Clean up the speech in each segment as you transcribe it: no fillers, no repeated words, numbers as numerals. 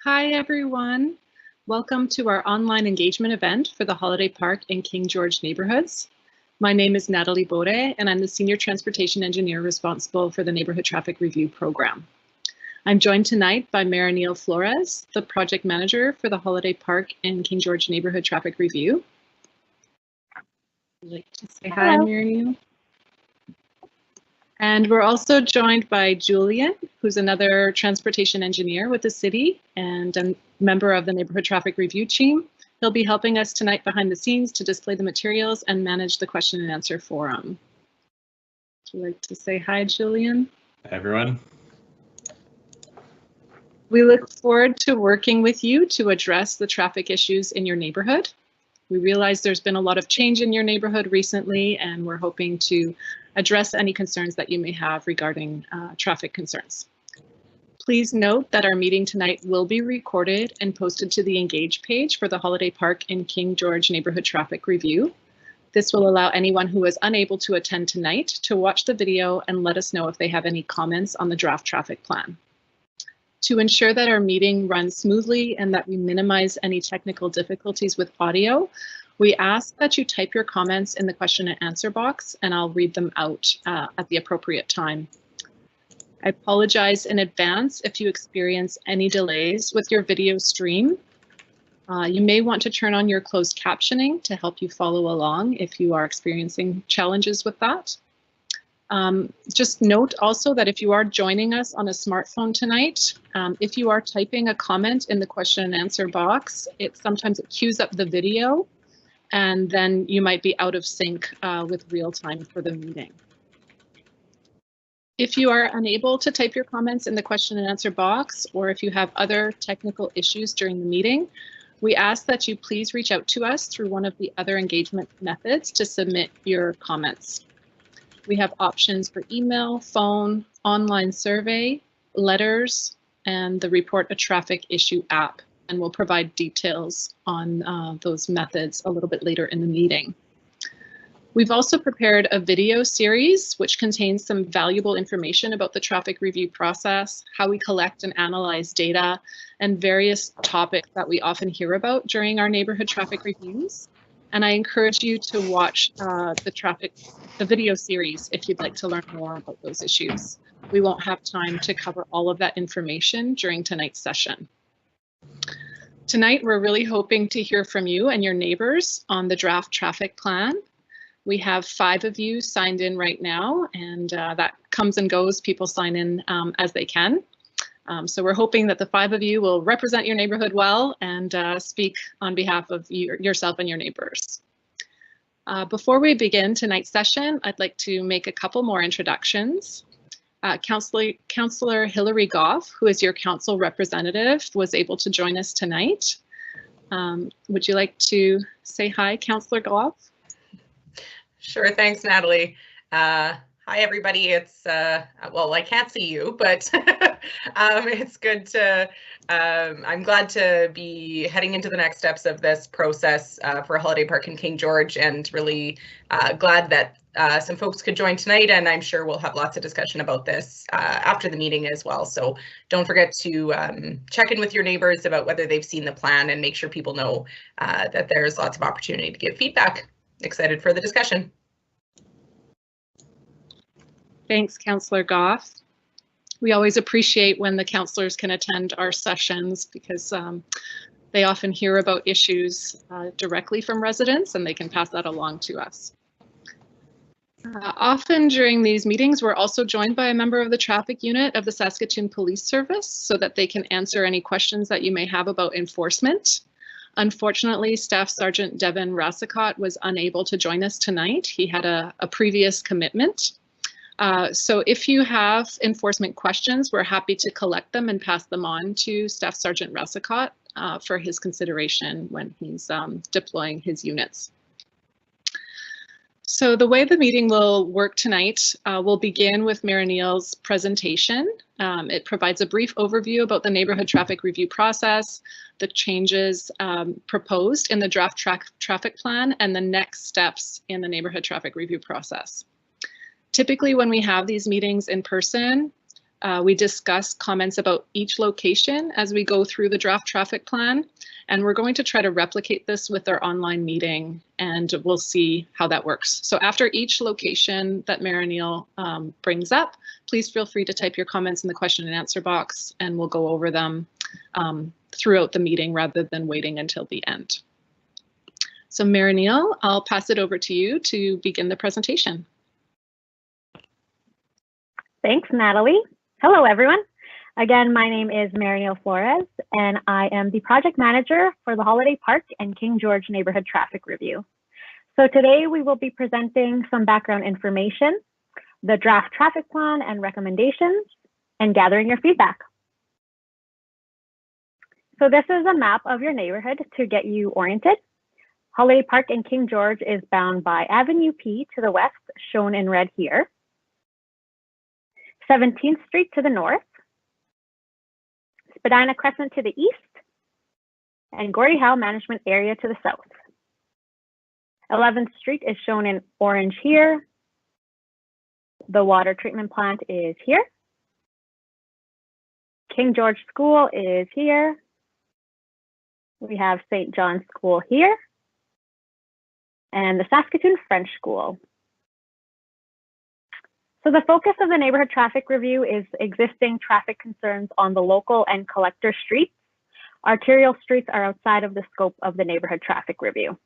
Hi everyone. Welcome to our online engagement event for the Holiday Park in King George neighborhoods. My name is Natalie Bode and I'm the Senior Transportation Engineer responsible for the Neighborhood Traffic Review Program. I'm joined tonight by Marinil Flores, the Project Manager for the Holiday Park in King George Neighborhood Traffic Review. I'd like to say hi, Marinil. And we're also joined by Julian, who's another transportation engineer with the city and a member of the Neighborhood Traffic Review team. He'll be helping us tonight behind the scenes to display the materials and manage the question and answer forum. Would you like to say hi, Julian? Hi, everyone. We look forward to working with you to address the traffic issues in your neighborhood. We realize there's been a lot of change in your neighborhood recently, and we're hoping to address any concerns that you may have regarding traffic concerns. Please note that our meeting tonight will be recorded and posted to the Engage page for the Holiday Park in King George Neighborhood Traffic Review. This will allow anyone who is unable to attend tonight to watch the video and let us know if they have any comments on the draft traffic plan. To ensure that our meeting runs smoothly and that we minimize any technical difficulties with audio, we ask that you type your comments in the question and answer box, and I'll read them out at the appropriate time. I apologize in advance if you experience any delays with your video stream. You may want to turn on your closed captioning to help you follow along if you are experiencing challenges with that. Just note also that if you are joining us on a smartphone tonight, if you are typing a comment in the question and answer box, sometimes it queues up the video and then you might be out of sync with real time for the meeting. If you are unable to type your comments in the question and answer box, or if you have other technical issues during the meeting, we ask that you please reach out to us through one of the other engagement methods to submit your comments. We have options for email, phone, online survey, letters, and the Report a Traffic Issue app, and we'll provide details on those methods a little bit later in the meeting. We've also prepared a video series which contains some valuable information about the traffic review process, how we collect and analyze data, and various topics that we often hear about during our neighborhood traffic reviews. And I encourage you to watch the video series if you'd like to learn more about those issues. We won't have time to cover all of that information during tonight's session. Tonight, we're really hoping to hear from you and your neighbors on the draft traffic plan. We have 5 of you signed in right now, and that comes and goes. People sign in as they can. So we're hoping that the 5 of you will represent your neighborhood well and speak on behalf of yourself and your neighbors. Before we begin tonight's session, I'd like to make a couple more introductions. Councillor Hilary Goff, who is your council representative, was able to join us tonight. Would you like to say hi, Councillor Goff? Sure, thanks, Natalie. Hi, everybody. It's, well, I can't see you, but it's good to, I'm glad to be heading into the next steps of this process for Holiday Park in King George, and really glad that some folks could join tonight, and I'm sure we'll have lots of discussion about this after the meeting as well. So don't forget to check in with your neighbors about whether they've seen the plan, and make sure people know that there's lots of opportunity to give feedback. Excited for the discussion. Thanks, Councillor Goff. We always appreciate when the councillors can attend our sessions because they often hear about issues directly from residents and they can pass that along to us. Often during these meetings, we're also joined by a member of the traffic unit of the Saskatoon Police Service so that they can answer any questions that you may have about enforcement. Unfortunately, Staff Sergeant Devin Rassicott was unable to join us tonight. He had a previous commitment. So if you have enforcement questions, we're happy to collect them and pass them on to Staff Sergeant Rassicott for his consideration when he's deploying his units. So the way the meeting will work tonight, we'll begin with Marinil's presentation. It provides a brief overview about the neighborhood traffic review process, the changes proposed in the draft traffic plan, and the next steps in the neighborhood traffic review process. Typically, when we have these meetings in person, We discuss comments about each location as we go through the draft traffic plan, and we're going to try to replicate this with our online meeting, and we'll see how that works. So after each location that Mayor Neal brings up, please feel free to type your comments in the question and answer box, and we'll go over them throughout the meeting rather than waiting until the end. So Mayor Neal, I'll pass it over to you to begin the presentation. Thanks, Natalie. Hello, everyone. Again, my name is Mary Neal Flores, and I am the project manager for the Holiday Park and King George Neighbourhood Traffic Review. So today we will be presenting some background information, the draft traffic plan and recommendations, and gathering your feedback. So this is a map of your neighborhood to get you oriented. Holiday Park and King George is bound by Avenue P to the west, shown in red here, 17th Street to the north, Spadina Crescent to the east, and Gordie Howe Management Area to the south. 11th Street is shown in orange here. The water treatment plant is here. King George School is here. We have St. John's School here, and the Saskatoon French School. So the focus of the neighborhood traffic review is existing traffic concerns on the local and collector streets. Arterial streets are outside of the scope of the neighborhood traffic review.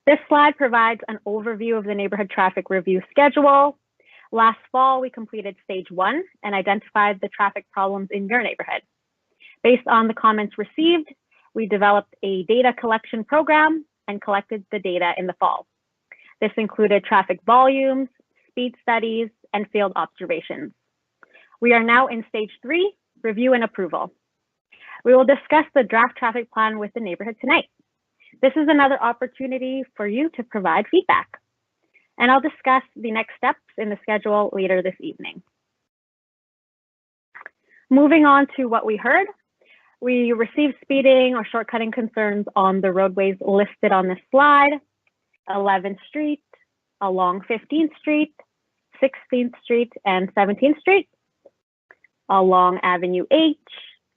This slide provides an overview of the neighborhood traffic review schedule. Last fall, we completed stage 1 and identified the traffic problems in your neighborhood. Based on the comments received, we developed a data collection program and collected the data in the fall. This included traffic volumes, speed studies, and field observations. We are now in stage 3, review and approval. We will discuss the draft traffic plan with the neighborhood tonight. This is another opportunity for you to provide feedback. And I'll discuss the next steps in the schedule later this evening. Moving on to what we heard. We received speeding or shortcutting concerns on the roadways listed on this slide. 11th Street, along 15th Street, 16th Street, and 17th Street, along Avenue H,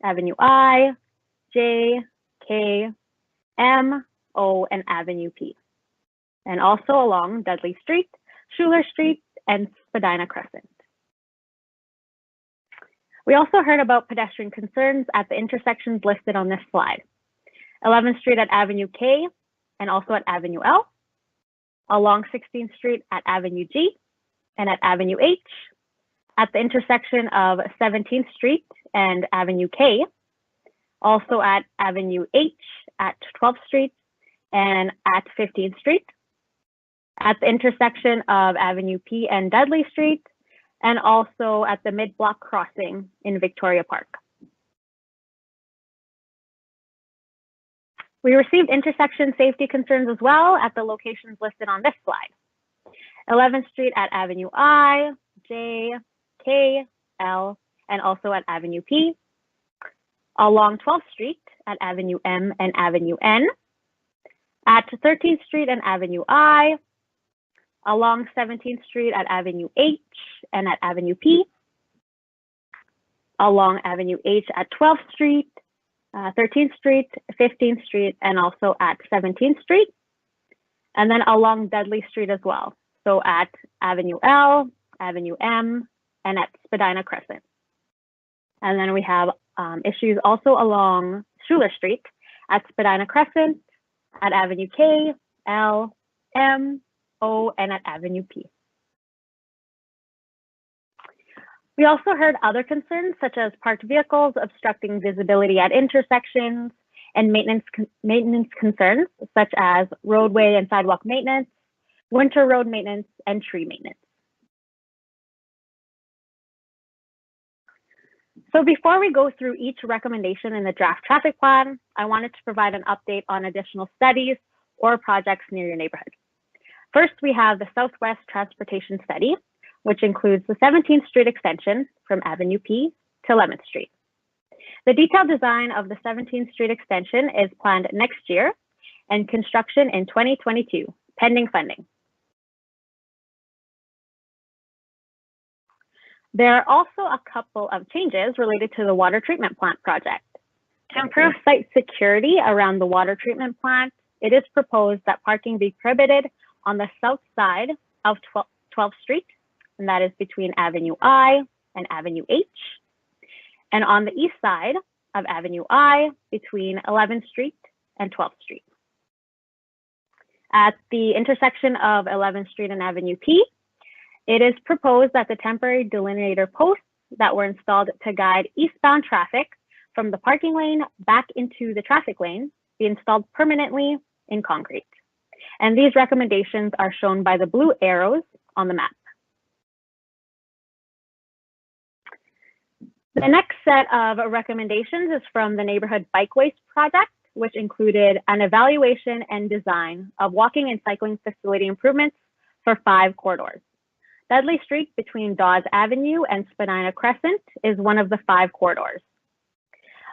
Avenue I, J, K, M, O, and Avenue P, and also along Dudley Street, Schuler Street, and Spadina Crescent. We also heard about pedestrian concerns at the intersections listed on this slide. 11th Street at Avenue K, and also at Avenue L, along 16th Street at Avenue G and at Avenue H, at the intersection of 17th Street and Avenue K, also at Avenue H at 12th Street and at 15th Street, at the intersection of Avenue P and Dudley Street, and also at the mid-block crossing in Victoria Park. We received intersection safety concerns as well at the locations listed on this slide. 11th Street at Avenue I, J, K, L, and also at Avenue P. Along 12th Street at Avenue M and Avenue N. At 13th Street and Avenue I. Along 17th Street at Avenue H and at Avenue P. Along Avenue H at 12th Street. 13th Street, 15th Street, and also at 17th Street, and then along Dudley Street as well. So at Avenue L, Avenue M, and at Spadina Crescent. And then we have issues also along Schuler Street at Spadina Crescent, at Avenue K, L, M, O, and at Avenue P. We also heard other concerns such as parked vehicles obstructing visibility at intersections and maintenance concerns such as roadway and sidewalk maintenance, winter road maintenance, and tree maintenance. So before we go through each recommendation in the draft traffic plan, I wanted to provide an update on additional studies or projects near your neighborhood. First, we have the Southwest Transportation Study, which includes the 17th Street extension from Avenue P to 11th Street. The detailed design of the 17th Street extension is planned next year and construction in 2022, pending funding. There are also a couple of changes related to the water treatment plant project. To improve site security around the water treatment plant, it is proposed that parking be prohibited on the south side of 12th Street, and that is between Avenue I and Avenue H, and on the east side of Avenue I between 11th Street and 12th Street. At the intersection of 11th Street and Avenue P, it is proposed that the temporary delineator posts that were installed to guide eastbound traffic from the parking lane back into the traffic lane be installed permanently in concrete. And these recommendations are shown by the blue arrows on the map. The next set of recommendations is from the Neighborhood Bikeways project, which included an evaluation and design of walking and cycling facility improvements for 5 corridors. Dudley Street between Dawes Avenue and Spadina Crescent is one of the 5 corridors.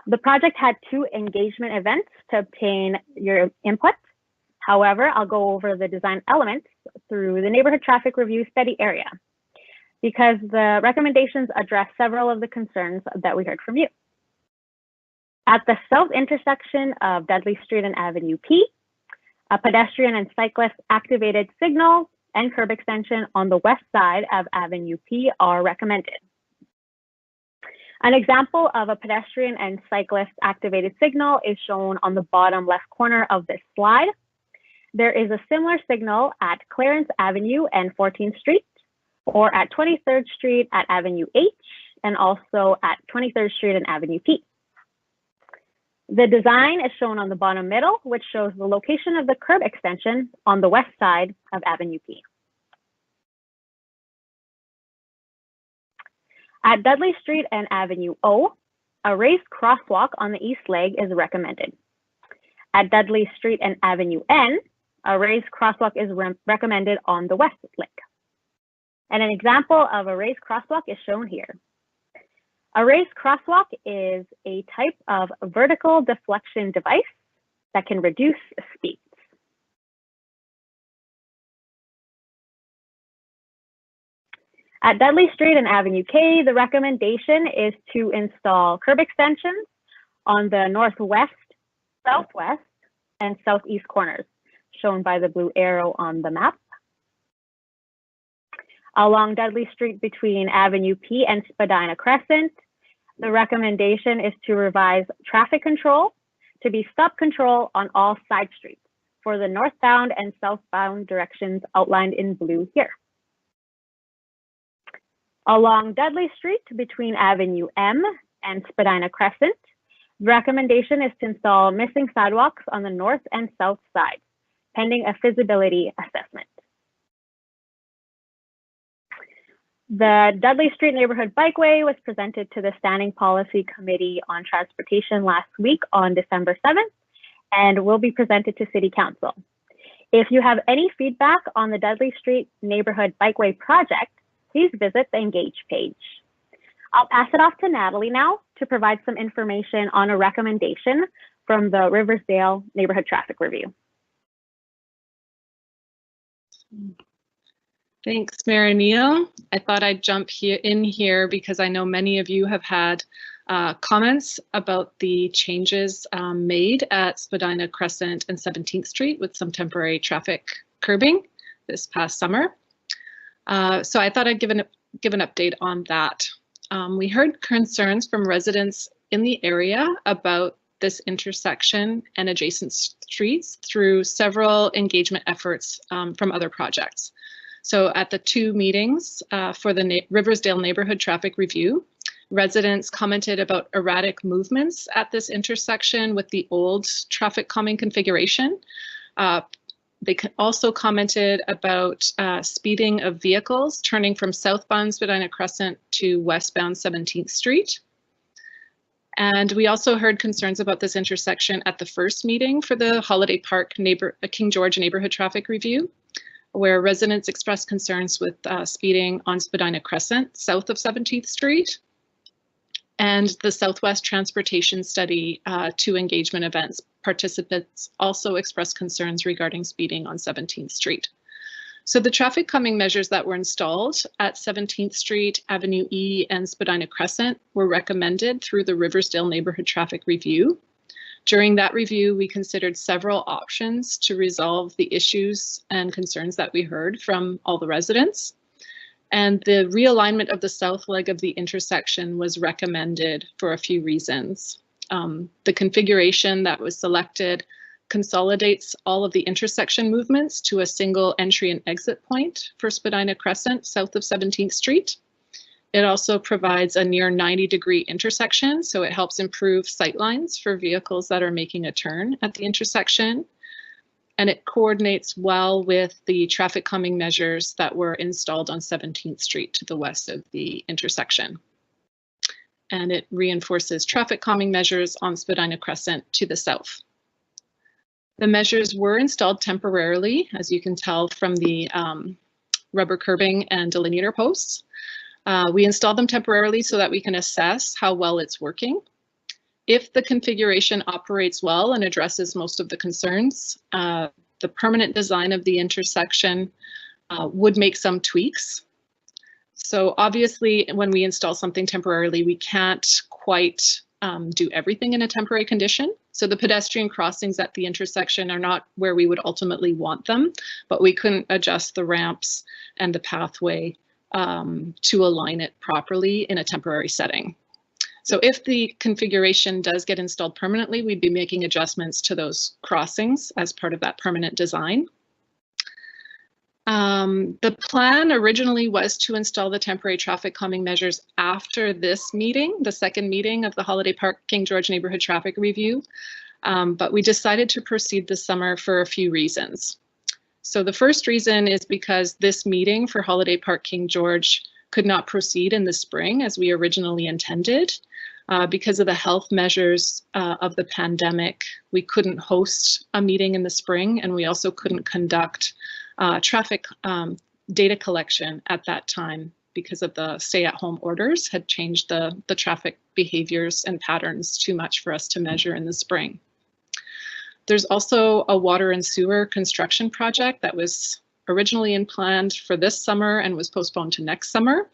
The project had 2 engagement events to obtain your input. However, I'll go over the design elements through the Neighborhood Traffic Review study area, because the recommendations address several of the concerns that we heard from you. At the south intersection of Dudley Street and Avenue P, a pedestrian and cyclist activated signal and curb extension on the west side of Avenue P are recommended. An example of a pedestrian and cyclist activated signal is shown on the bottom left corner of this slide. There is a similar signal at Clarence Avenue and 14th Street, or at 23rd Street at Avenue H, and also at 23rd Street and Avenue P. The design is shown on the bottom middle, which shows the location of the curb extension on the west side of Avenue P. At Dudley Street and Avenue O, a raised crosswalk on the east leg is recommended. At Dudley Street and Avenue N, a raised crosswalk is recommended on the west leg. And an example of a raised crosswalk is shown here. A raised crosswalk is a type of vertical deflection device that can reduce speeds. At Dudley Street and Avenue K, the recommendation is to install curb extensions on the northwest, southwest, and southeast corners, shown by the blue arrow on the map. Along Dudley Street between Avenue P and Spadina Crescent, the recommendation is to revise traffic control to be stop control on all side streets for the northbound and southbound directions outlined in blue here. Along Dudley Street between Avenue M and Spadina Crescent, the recommendation is to install missing sidewalks on the north and south sides, pending a feasibility assessment. The Dudley Street Neighborhood Bikeway was presented to the Standing Policy Committee on Transportation last week on December 7th and will be presented to City Council. If you have any feedback on the Dudley Street Neighborhood Bikeway project, please visit the Engage page. I'll pass it off to Natalie now to provide some information on a recommendation from the Riversdale Neighborhood Traffic Review. Thanks, Marineo. I thought I'd jump in here because I know many of you have had comments about the changes made at Spadina Crescent and 17th Street with some temporary traffic curbing this past summer. So I thought I'd give an update on that. We heard concerns from residents in the area about this intersection and adjacent streets through several engagement efforts from other projects. So at the 2 meetings for the Riversdale Neighbourhood Traffic Review, residents commented about erratic movements at this intersection with the old traffic calming configuration. They also commented about speeding of vehicles turning from southbound Spadina Crescent to westbound 17th Street. And we also heard concerns about this intersection at the first meeting for the Holiday Park King George Neighbourhood Traffic Review, where residents expressed concerns with speeding on Spadina Crescent south of 17th Street. And the Southwest Transportation Study 2 engagement events, participants also expressed concerns regarding speeding on 17th Street. So the traffic calming measures that were installed at 17th Street, Avenue E, and Spadina Crescent were recommended through the Riversdale Neighbourhood Traffic Review. During that review, we considered several options to resolve the issues and concerns that we heard from all the residents. And the realignment of the south leg of the intersection was recommended for a few reasons. The configuration that was selected consolidates all of the intersection movements to a single entry and exit point for Spadina Crescent south of 17th Street. It also provides a near 90-degree intersection, so it helps improve sightlines for vehicles that are making a turn at the intersection. And it coordinates well with the traffic calming measures that were installed on 17th Street to the west of the intersection. And it reinforces traffic calming measures on Spadina Crescent to the south. The measures were installed temporarily, as you can tell from the rubber curbing and delineator posts. We installed them temporarily so that we can assess how well it's working. If the configuration operates well and addresses most of the concerns, the permanent design of the intersection would make some tweaks. So obviously, when we install something temporarily, we can't quite do everything in a temporary condition. So the pedestrian crossings at the intersection are not where we would ultimately want them, but we couldn't adjust the ramps and the pathway to align it properly in a temporary setting. So if the configuration does get installed permanently, we'd be making adjustments to those crossings as part of that permanent design. The plan originally was to install the temporary traffic calming measures after this meeting, the second meeting of the Holiday Park King George Neighbourhood Traffic Review, but we decided to proceed this summer for a few reasons. So the first reason is because this meeting for Holiday Park King George could not proceed in the spring as we originally intended. Because of the health measures of the pandemic, we couldn't host a meeting in the spring, and we also couldn't conduct traffic data collection at that time because of the stay-at-home orders had changed the traffic behaviors and patterns too much for us to measure in the spring. There's also a water and sewer construction project that was originally planned for this summer and was postponed to next summer.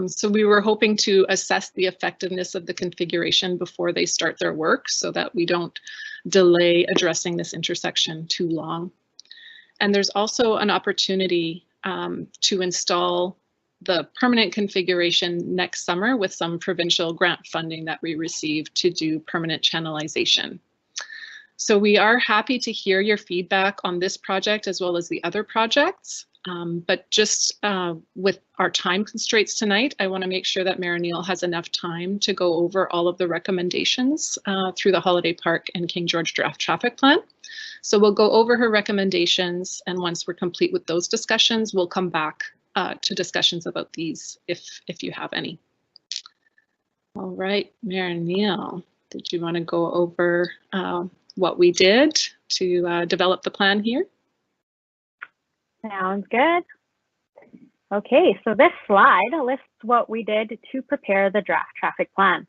So we were hoping to assess the effectiveness of the configuration before they start their work so that we don't delay addressing this intersection too long. And there's also an opportunity to install the permanent configuration next summer with some provincial grant funding that we received to do permanent channelization. So we are happy to hear your feedback on this project as well as the other projects. But just with our time constraints tonight, I want to make sure that Mayor Neal has enough time to go over all of the recommendations through the Holiday Park and King George Draft Traffic Plan. So we'll go over her recommendations, and once we're complete with those discussions, we'll come back to discussions about these if you have any. All right, Mayor Neal, did you want to go over what we did to develop the plan here? Sounds good. Okay, so this slide lists what we did to prepare the draft traffic plan.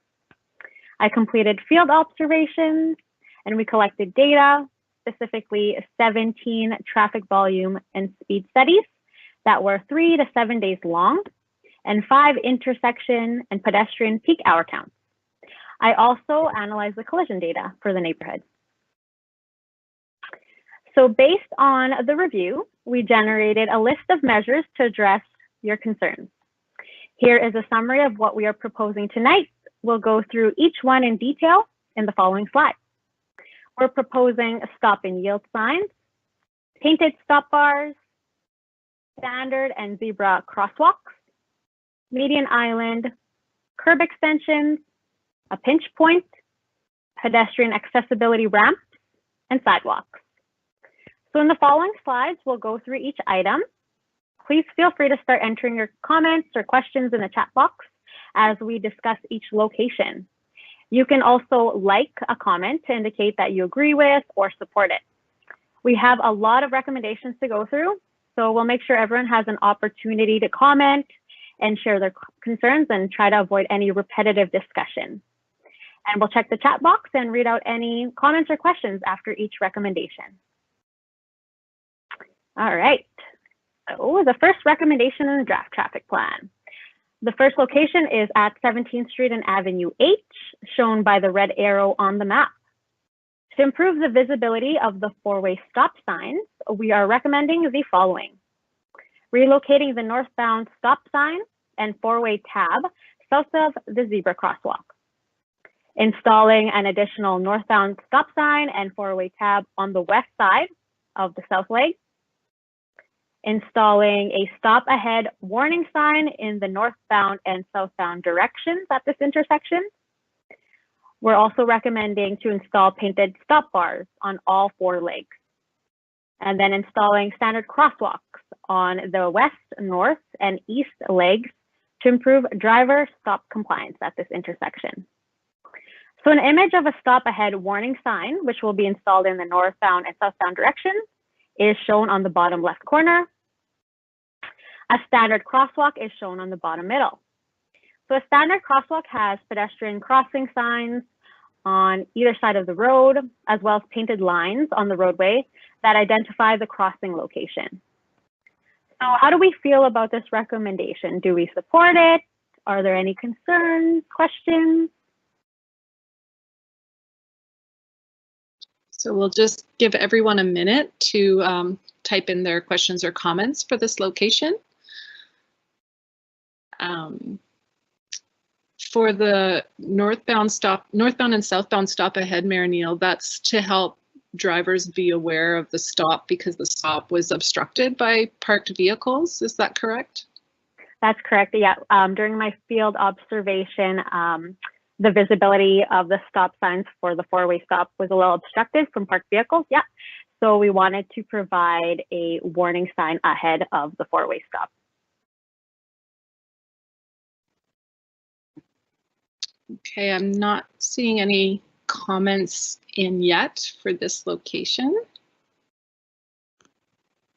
I completed field observations and we collected data, specifically 17 traffic volume and speed studies that were 3 to 7 days long and 5 intersection and pedestrian peak hour counts. I also analyzed the collision data for the neighborhood. So based on the review, we generated a list of measures to address your concerns. Here is a summary of what we are proposing tonight. We'll go through each one in detail in the following slides. We're proposing stop and yield signs, painted stop bars, standard and zebra crosswalks, median island, curb extensions, a pinch point, pedestrian accessibility ramps, and sidewalks. So in the following slides, we'll go through each item. Please feel free to start entering your comments or questions in the chat box as we discuss each location. You can also like a comment to indicate that you agree with or support it. We have a lot of recommendations to go through, so we'll make sure everyone has an opportunity to comment and share their concerns and try to avoid any repetitive discussion. And we'll check the chat box and read out any comments or questions after each recommendation. All right, So the first recommendation in the draft traffic plan. The first location is at 17th Street and Avenue H, shown by the red arrow on the map. To improve the visibility of the four-way stop signs, we are recommending the following. Relocating the northbound stop sign and four-way tab south of the zebra crosswalk. Installing an additional northbound stop sign and four-way tab on the west side of the south leg. Installing a stop ahead warning sign in the northbound and southbound directions at this intersection. We're also recommending to install painted stop bars on all four legs. And then installing standard crosswalks on the west, north, and east legs to improve driver stop compliance at this intersection. So an image of a stop ahead warning sign, which will be installed in the northbound and southbound directions, is shown on the bottom left corner. A standard crosswalk is shown on the bottom middle. So a standard crosswalk has pedestrian crossing signs on either side of the road, as well as painted lines on the roadway that identify the crossing location. So how do we feel about this recommendation? Do we support it? Are there any concerns, questions? So we'll just give everyone a minute to type in their questions or comments for this location. For the northbound and southbound stop ahead, Mayor Neal, that's to help drivers be aware of the stop because the stop was obstructed by parked vehicles. Is that correct? That's correct. Yeah. During my field observation, the visibility of the stop signs for the four-way stop was a little obstructed from parked vehicles. Yeah. So we wanted to provide a warning sign ahead of the four-way stop. Okay, I'm not seeing any comments in yet for this location.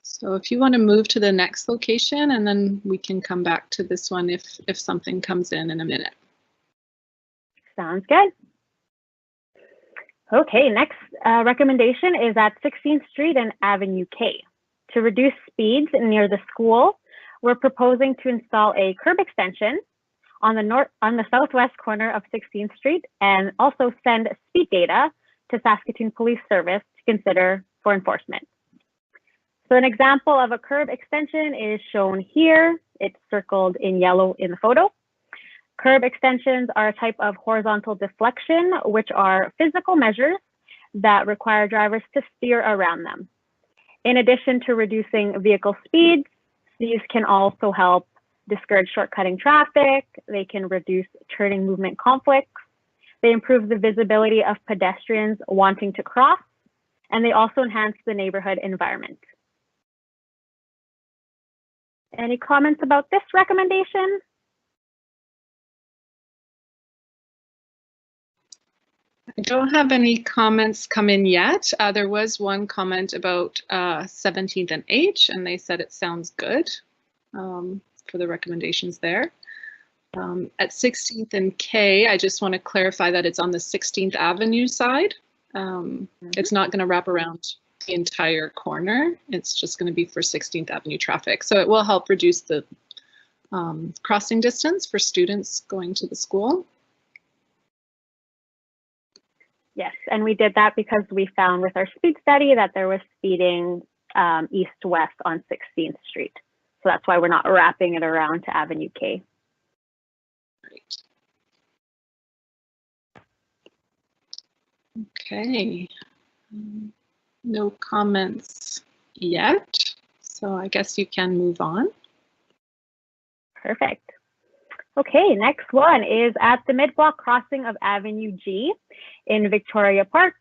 So if you want to move to the next location, and then we can come back to this one if something comes in a minute. Sounds good. Okay, next recommendation is at 16th Street and Avenue K. To reduce speeds near the school, we're proposing to install a curb extension on the southwest corner of 16th Street and also send speed data to Saskatoon Police Service to consider for enforcement. So an example of a curb extension is shown here. It's circled in yellow in the photo. Curb extensions are a type of horizontal deflection, which are physical measures that require drivers to steer around them. In addition to reducing vehicle speeds, these can also help discourage shortcutting traffic. They can reduce turning movement conflicts. They improve the visibility of pedestrians wanting to cross, and they also enhance the neighborhood environment. Any comments about this recommendation? I don't have any comments come in yet. There was one comment about 17th and H, and they said it sounds good for the recommendations there. At 16th and K, I just want to clarify that it's on the 16th Avenue side. It's not going to wrap around the entire corner. It's just going to be for 16th Avenue traffic. So it will help reduce the crossing distance for students going to the school. Yes, and we did that because we found with our speed study that there was speeding east-west on 16th Street. So that's why we're not wrapping it around to Avenue K. Right. Okay. No comments yet, so I guess you can move on. Perfect. Okay, next one is at the mid-block crossing of Avenue G in Victoria Park.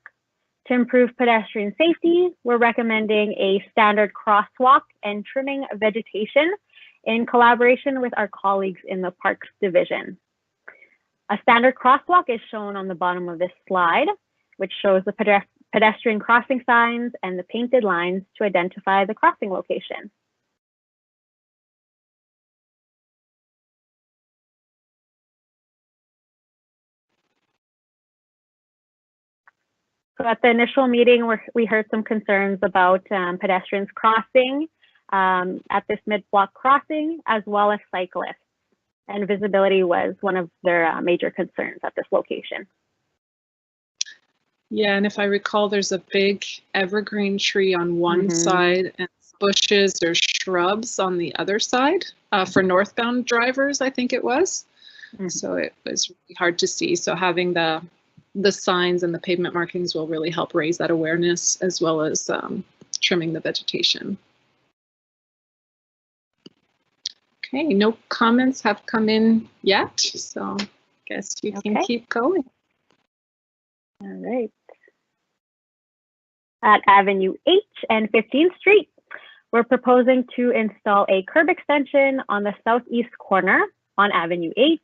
To improve pedestrian safety, we're recommending a standard crosswalk and trimming vegetation in collaboration with our colleagues in the Parks Division. A standard crosswalk is shown on the bottom of this slide, which shows the pedestrian crossing signs and the painted lines to identify the crossing location. So at the initial meeting, we heard some concerns about pedestrians crossing at this mid-block crossing, as well as cyclists. And visibility was one of their major concerns at this location. Yeah, and if I recall, there's a big evergreen tree on one side and bushes or shrubs on the other side for northbound drivers, I think it was. So it was really hard to see. So having the signs and the pavement markings will really help raise that awareness, as well as trimming the vegetation. Okay, no comments have come in yet, so I guess you can keep going. All right. At Avenue H and 15th Street, we're proposing to install a curb extension on the southeast corner on Avenue H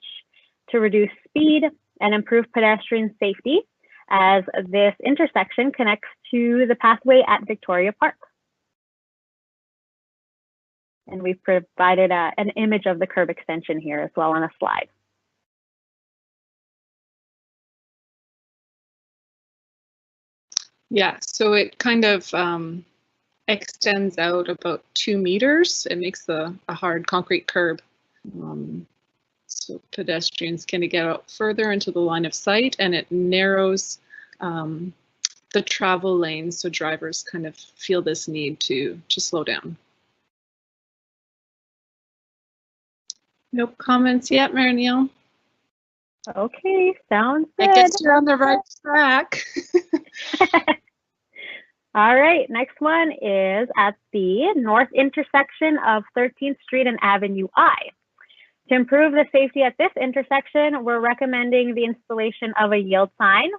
to reduce speed and improve pedestrian safety, as this intersection connects to the pathway at Victoria Park. And we've provided an image of the curb extension here as well on a slide. Yeah, so it kind of extends out about 2 meters. It makes a hard concrete curb. So pedestrians can get out further into the line of sight, and it narrows the travel lane, so drivers kind of feel this need to slow down. No comments yet, Mary-Neil? Okay, sounds good. I guess you're on the right track. All right, next one is at the north intersection of 13th Street and Avenue I. To improve the safety at this intersection, we're recommending the installation of a yield sign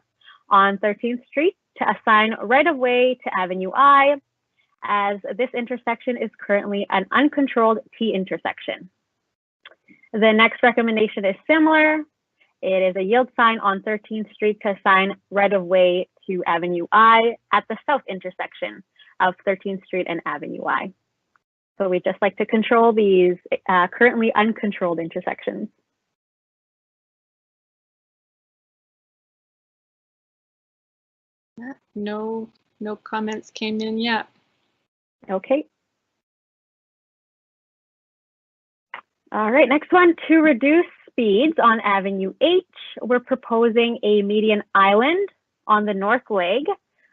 on 13th Street to assign right-of-way to Avenue I, as this intersection is currently an uncontrolled T intersection. The next recommendation is similar. It is a yield sign on 13th Street to assign right-of-way to Avenue I at the south intersection of 13th Street and Avenue I. So we just like to control these currently uncontrolled intersections. No comments came in yet. Okay. All right, next one, to reduce speeds on Avenue H, we're proposing a median island on the north leg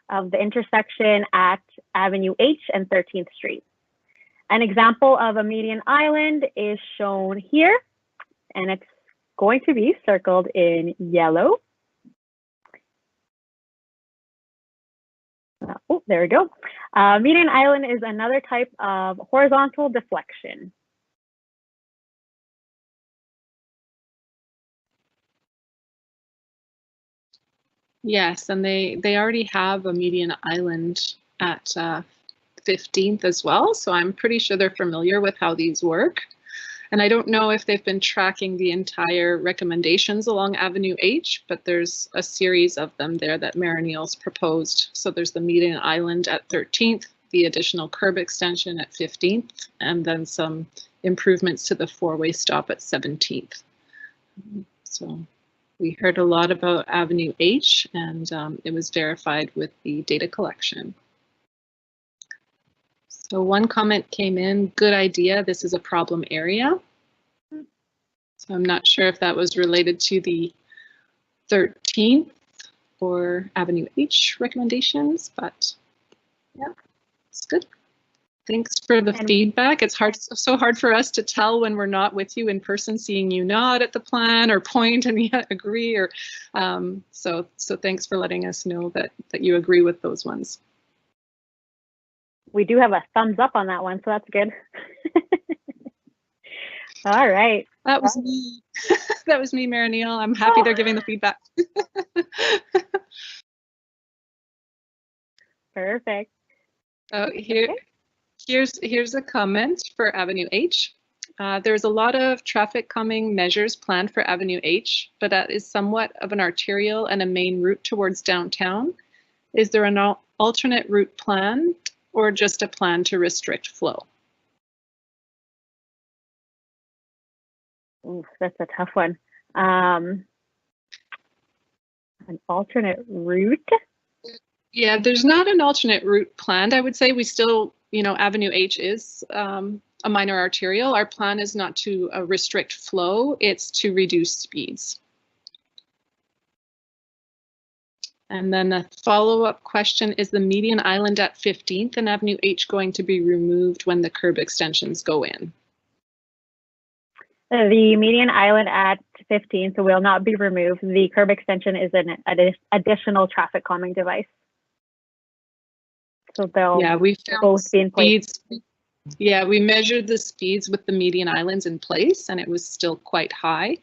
of the intersection at Avenue H and 13th Street. An example of a median island is shown here, and it's going to be circled in yellow. Oh, there we go. Median island is another type of horizontal deflection. Yes, and they already have a median island at 15th as well, so I'm pretty sure they're familiar with how these work. And I don't know if they've been tracking the entire recommendations along Avenue H, but there's a series of them there that Mary-Neil's proposed. So there's the median island at 13th, the additional curb extension at 15th, and then some improvements to the four-way stop at 17th. So we heard a lot about Avenue H, and it was verified with the data collection. So one comment came in, good idea, this is a problem area. So I'm not sure if that was related to the 13th or Avenue H recommendations, but yeah, it's good. Thanks for the feedback. It's so hard for us to tell when we're not with you in person, seeing you nod at the plan or point and yet agree. Or so thanks for letting us know that you agree with those ones. We do have a thumbs up on that one, so that's good. All right. That was me. That was me, Mary-Neil. I'm happy they're giving the feedback. Perfect. Here's a comment for Avenue H. There's a lot of traffic calming measures planned for Avenue H, but that is somewhat of an arterial and a main route towards downtown. Is there an alternate route planned or just a plan to restrict flow? Ooh, that's a tough one. An alternate route? Yeah, there's not an alternate route planned. I would say we still you know, Avenue H is a minor arterial. Our plan is not to restrict flow, it's to reduce speeds. And then a follow-up question, is the median island at 15th and Avenue H going to be removed when the curb extensions go in? The median island at 15th will not be removed. The curb extension is an additional traffic calming device. So they'll both be in place. Yeah, we measured the speeds with the median islands in place and it was still quite high,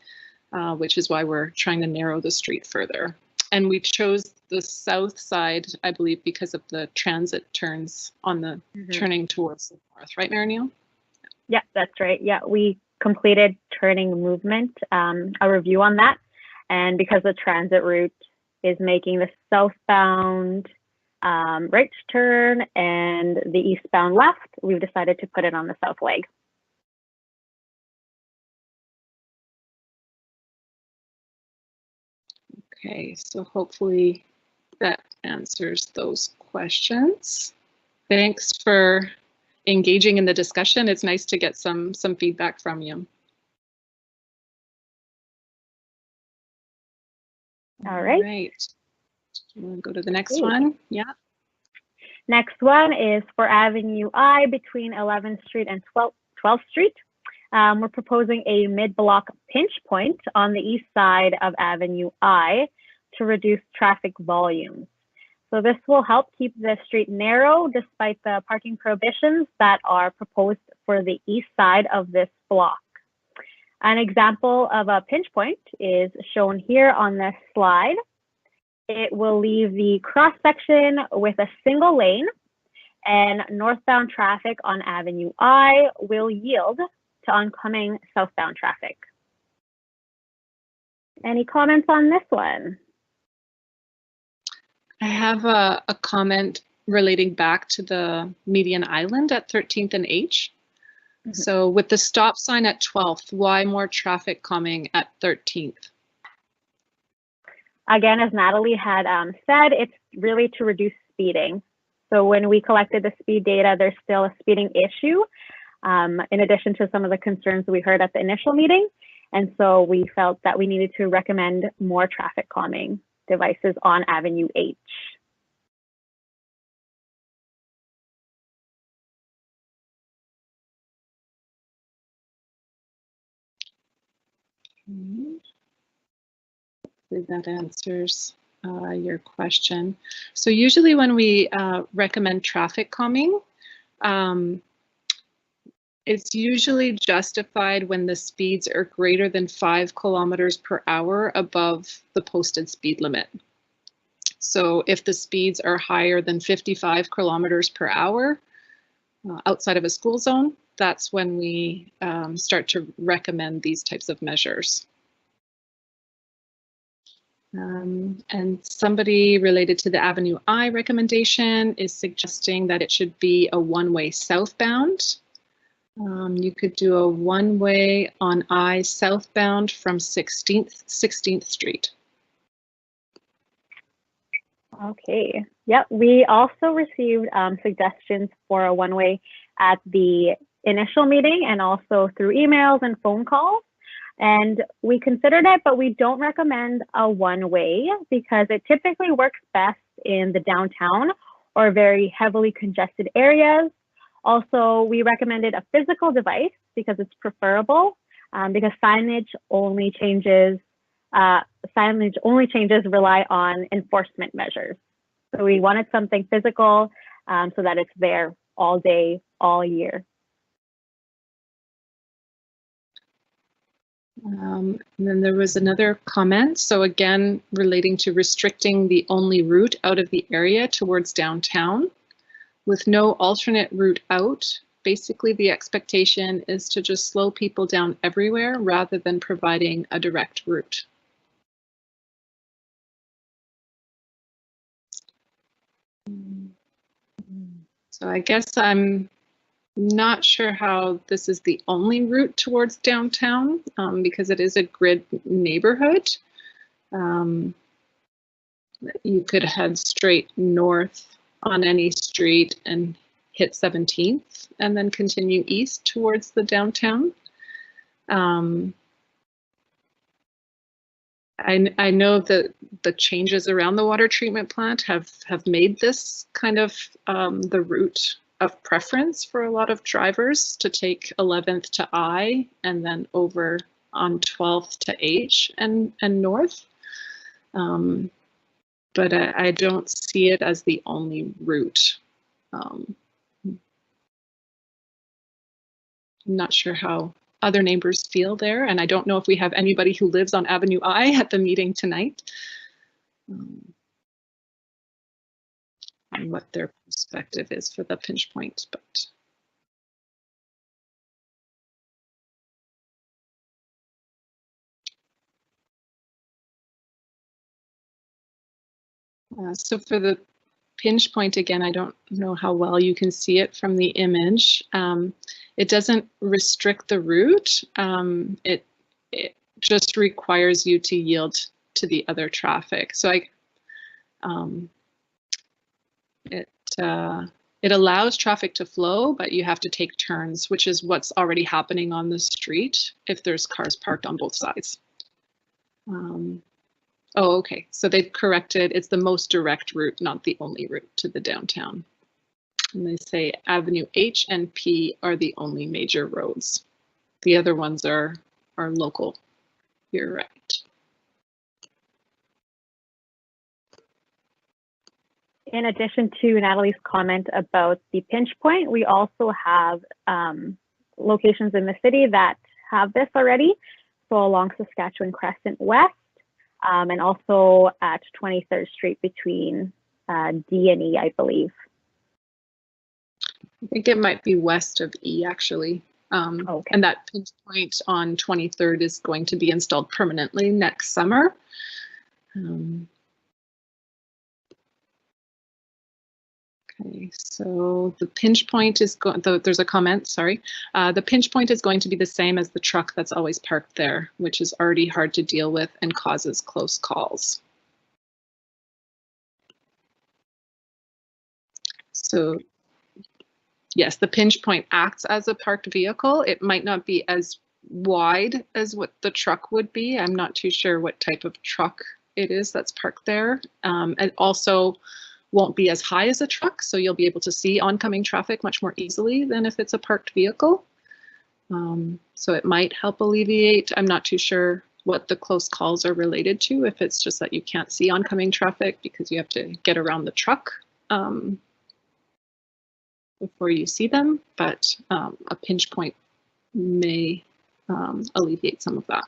which is why we're trying to narrow the street further. And we chose the south side, I believe, because of the transit turns on the turning towards the north, right, Mary Neil? Yeah, that's right. Yeah, we completed turning movement, a review on that. And because the transit route is making the southbound right turn and the eastbound left, we've decided to put it on the south leg. Okay, so hopefully that answers those questions. Thanks for engaging in the discussion. It's nice to get some feedback from you. All right. Do you want to go to the next one? Yeah. Next one is for Avenue I between 11th Street and 12th Street. We're proposing a mid-block pinch point on the east side of Avenue I to reduce traffic volumes. So this will help keep the street narrow despite the parking prohibitions that are proposed for the east side of this block. An example of a pinch point is shown here on this slide. It will leave the cross section with a single lane, and northbound traffic on Avenue I will yield to oncoming southbound traffic. Any comments on this one? I have a comment relating back to the median island at 13th and H. So with the stop sign at 12th, why more traffic calming at 13th? Again, as Natalie had said, it's really to reduce speeding. So when we collected the speed data, there's still a speeding issue, in addition to some of the concerns we heard at the initial meeting. And so we felt that we needed to recommend more traffic calming devices on Avenue H. Hopefully that answers your question. So usually when we recommend traffic calming, it's usually justified when the speeds are greater than 5 kilometers per hour above the posted speed limit. So if the speeds are higher than 55 kilometers per hour outside of a school zone, that's when we start to recommend these types of measures. And somebody related to the Avenue I recommendation is suggesting that it should be a one-way southbound. You could do a one-way on I southbound from 16th Street. Okay, yep, we also received suggestions for a one-way at the initial meeting and also through emails and phone calls. And we considered it, but we don't recommend a one-way because it typically works best in the downtown or very heavily congested areas. Also, we recommended a physical device because it's preferable because signage only changes rely on enforcement measures. So we wanted something physical so that it's there all day, all year. And then there was another comment. So again, relating to restricting the only route out of the area towards downtown with no alternate route out. Basically, the expectation is to just slow people down everywhere rather than providing a direct route. So I guess I'm not sure how this is the only route towards downtown because it is a grid neighborhood. You could head straight north on any street and hit 17th and then continue east towards the downtown. I know that the changes around the water treatment plant have made this kind of the route of preference for a lot of drivers to take 11th to I and then over on 12th to H and north. But I don't see it as the only route. I'm not sure how other neighbors feel there, and I don't know if we have anybody who lives on Avenue I at the meeting tonight. And what their perspective is for the pinch point, but so for the pinch point, again, I don't know how well you can see it from the image. It doesn't restrict the route. It just requires you to yield to the other traffic. So it allows traffic to flow, but you have to take turns, which is what's already happening on the street if there's cars parked on both sides. Oh, okay. So they've corrected. It's the most direct route, not the only route to the downtown. And they say Avenue H and P are the only major roads. The other ones are local. You're right. In addition to Natalie's comment about the pinch point, we also have locations in the city that have this already. So along Saskatchewan Crescent West, and also at 23rd Street between D and E, I believe. I think it might be west of E, actually. Okay. And that pinch point on 23rd is going to be installed permanently next summer. Okay, so the pinch point is going, there's a comment, sorry. The pinch point is going to be the same as the truck that's always parked there, which is already hard to deal with and causes close calls. So yes, the pinch point acts as a parked vehicle. It might not be as wide as what the truck would be. I'm not too sure what type of truck it is that's parked there. And also won't be as high as a truck, so you'll be able to see oncoming traffic much more easily than if it's a parked vehicle. So it might help alleviate. I'm not too sure what the close calls are related to, if it's just that you can't see oncoming traffic because you have to get around the truck before you see them, but a pinch point may alleviate some of that.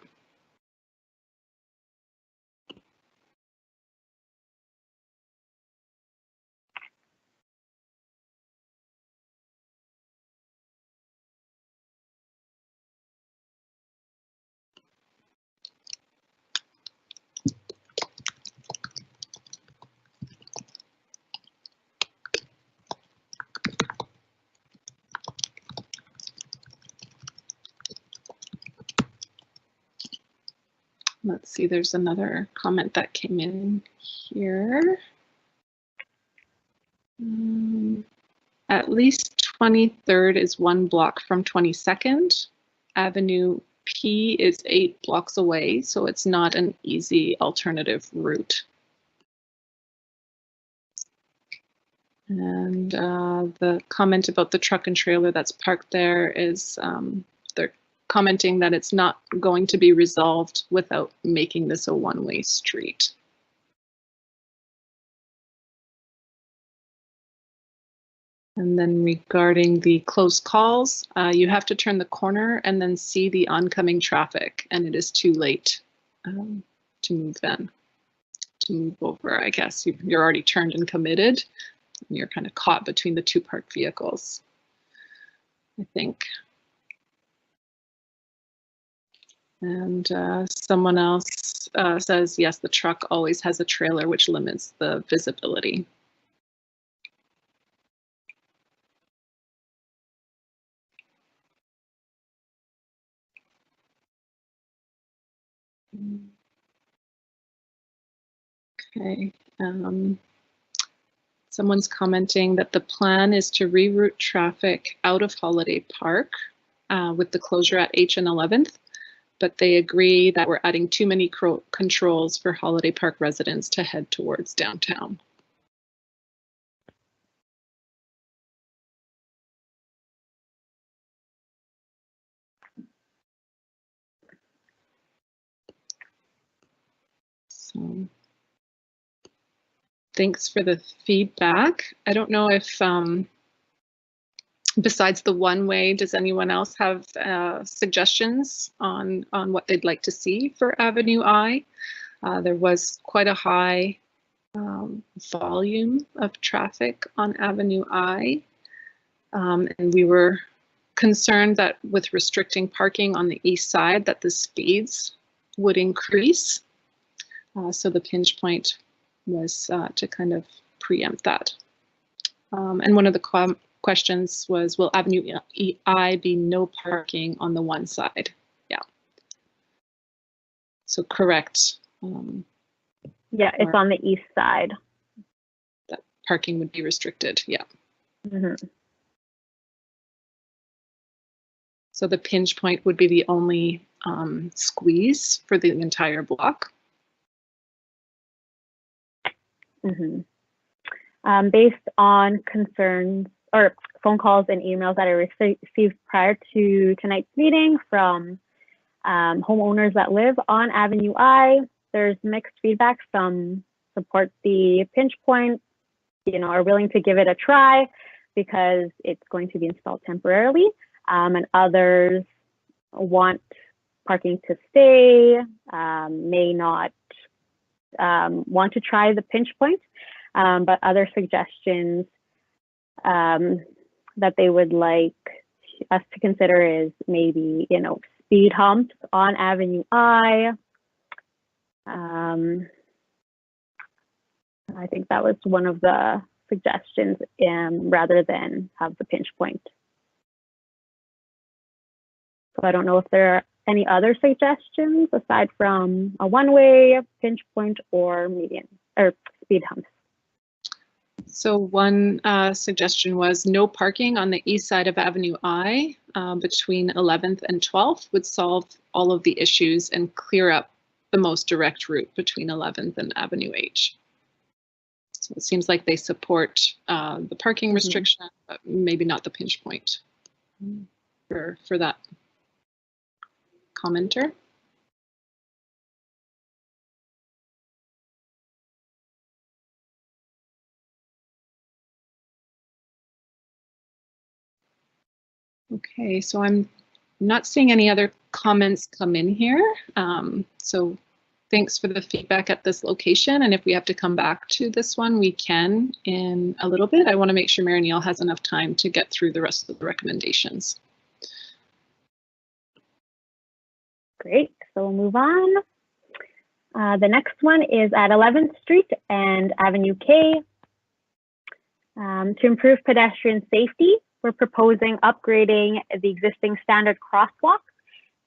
Let's see, there's another comment that came in here. At least 23rd is 1 block from 22nd. Avenue P is 8 blocks away, so it's not an easy alternative route. And the comment about the truck and trailer that's parked there is they're commenting that it's not going to be resolved without making this a one-way street. And then regarding the close calls, you have to turn the corner and then see the oncoming traffic, and it is too late to move then, to move over. I guess you're already turned and committed. And you're kind of caught between the two parked vehicles, I think. And someone else says, yes, the truck always has a trailer, which limits the visibility. Okay. Someone's commenting that the plan is to reroute traffic out of Holiday Park with the closure at H and 11th, but they agree that we're adding too many controls for Holiday Park residents to head towards downtown. So thanks for the feedback. I don't know if, besides the one way, does anyone else have suggestions on what they'd like to see for Avenue I? There was quite a high volume of traffic on Avenue I, and we were concerned that with restricting parking on the east side that the speeds would increase. So the pinch point was to kind of preempt that. And one of the questions was, will Avenue I be no parking on the one side? Yeah. So correct. Yeah, it's on the east side. That parking would be restricted, yeah. Mm-hmm. So the pinch point would be the only squeeze for the entire block. Mm-hmm. Based on concerns or phone calls and emails that I received prior to tonight's meeting from homeowners that live on Avenue I, there's mixed feedback. Some support the pinch point, are willing to give it a try because it's going to be installed temporarily, and others want parking to stay, may not want to try the pinch point, but other suggestions that they would like us to consider is maybe, speed humps on Avenue I. I think that was one of the suggestions, rather than have the pinch point. So I don't know if there are any other suggestions aside from a one-way, pinch point, or median or speed humps. So one suggestion was no parking on the east side of Avenue I between 11th and 12th would solve all of the issues and clear up the most direct route between 11th and Avenue H. So it seems like they support the parking restriction, but maybe not the pinch point for that commenter. Okay, so I'm not seeing any other comments come in here. So thanks for the feedback at this location. And if we have to come back to this one, we can in a little bit. I want to make sure Mary Neal has enough time to get through the rest of the recommendations. Great, so we'll move on. The next one is at 11th Street and Avenue K. To improve pedestrian safety, we're proposing upgrading the existing standard crosswalk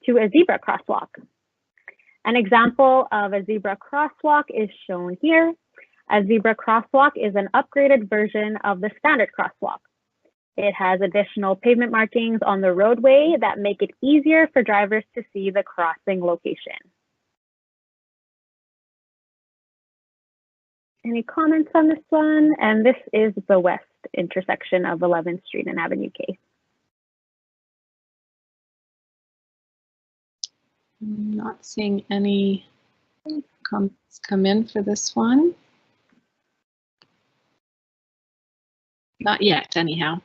to a zebra crosswalk. An example of a zebra crosswalk is shown here. A zebra crosswalk is an upgraded version of the standard crosswalk. It has additional pavement markings on the roadway that make it easier for drivers to see the crossing location. Any comments on this one? And this is the west intersection of 11th Street and Avenue K. I'm not seeing any comments come in for this one. Not yet, anyhow.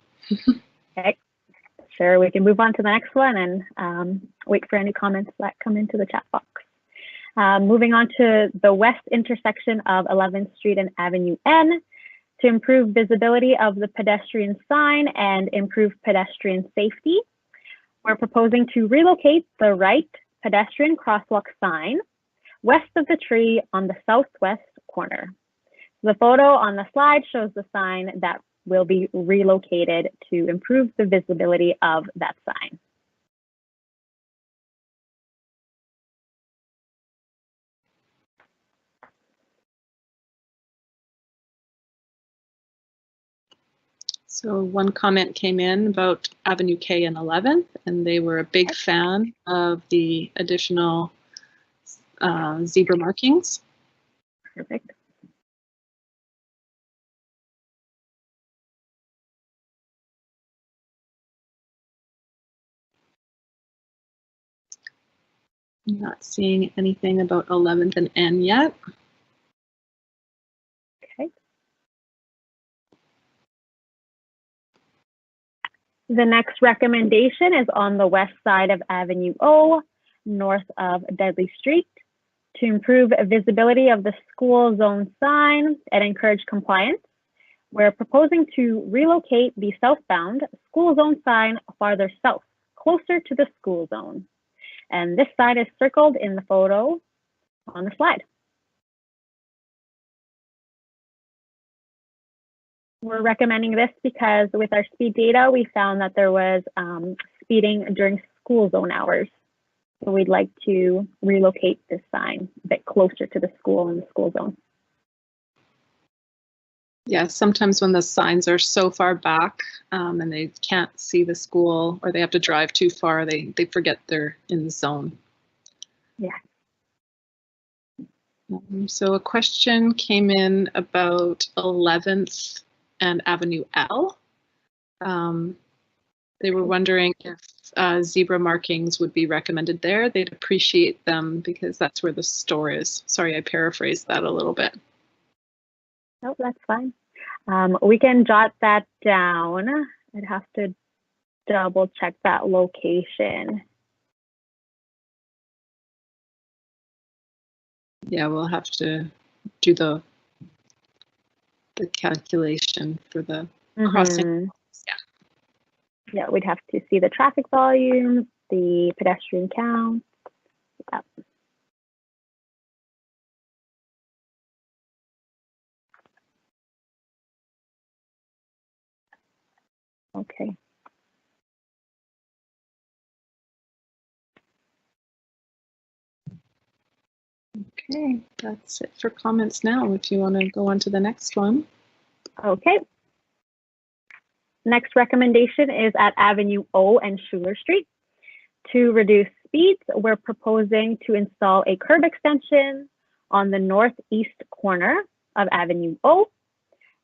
Okay, sure, we can move on to the next one and wait for any comments that come into the chat box. Moving on to the west intersection of 11th Street and Avenue N. To improve visibility of the pedestrian sign and improve pedestrian safety, we're proposing to relocate the right pedestrian crosswalk sign west of the tree on the southwest corner. The photo on the slide shows the sign that will be relocated to improve the visibility of that sign. So one comment came in about Avenue K and 11th, and they were a big fan of the additional zebra markings. Perfect. I'm not seeing anything about 11th and N yet. Okay. The next recommendation is on the west side of Avenue O, north of Dudley Street. To improve visibility of the school zone sign and encourage compliance, we're proposing to relocate the southbound school zone sign farther south, closer to the school zone. And this sign is circled in the photo on the slide. We're recommending this because with our speed data, we found that there was speeding during school zone hours. So we'd like to relocate this sign a bit closer to the school and the school zone. Yeah, sometimes when the signs are so far back and they can't see the school or they have to drive too far, they forget they're in the zone. Yeah. So a question came in about 11th and Avenue L. They were wondering if zebra markings would be recommended there. They'd appreciate them because that's where the store is. Sorry, I paraphrased that a little bit. Nope, that's fine. We can jot that down. I'd have to double check that location. Yeah, we'll have to do the calculation for the crossing. Yeah, we'd have to see the traffic volume, the pedestrian count. Yeah. Okay. Okay, that's it for comments now. If you want to go on to the next one. Okay. Next recommendation is at Avenue O and Schuler Street. To reduce speeds, we're proposing to install a curb extension on the northeast corner of Avenue O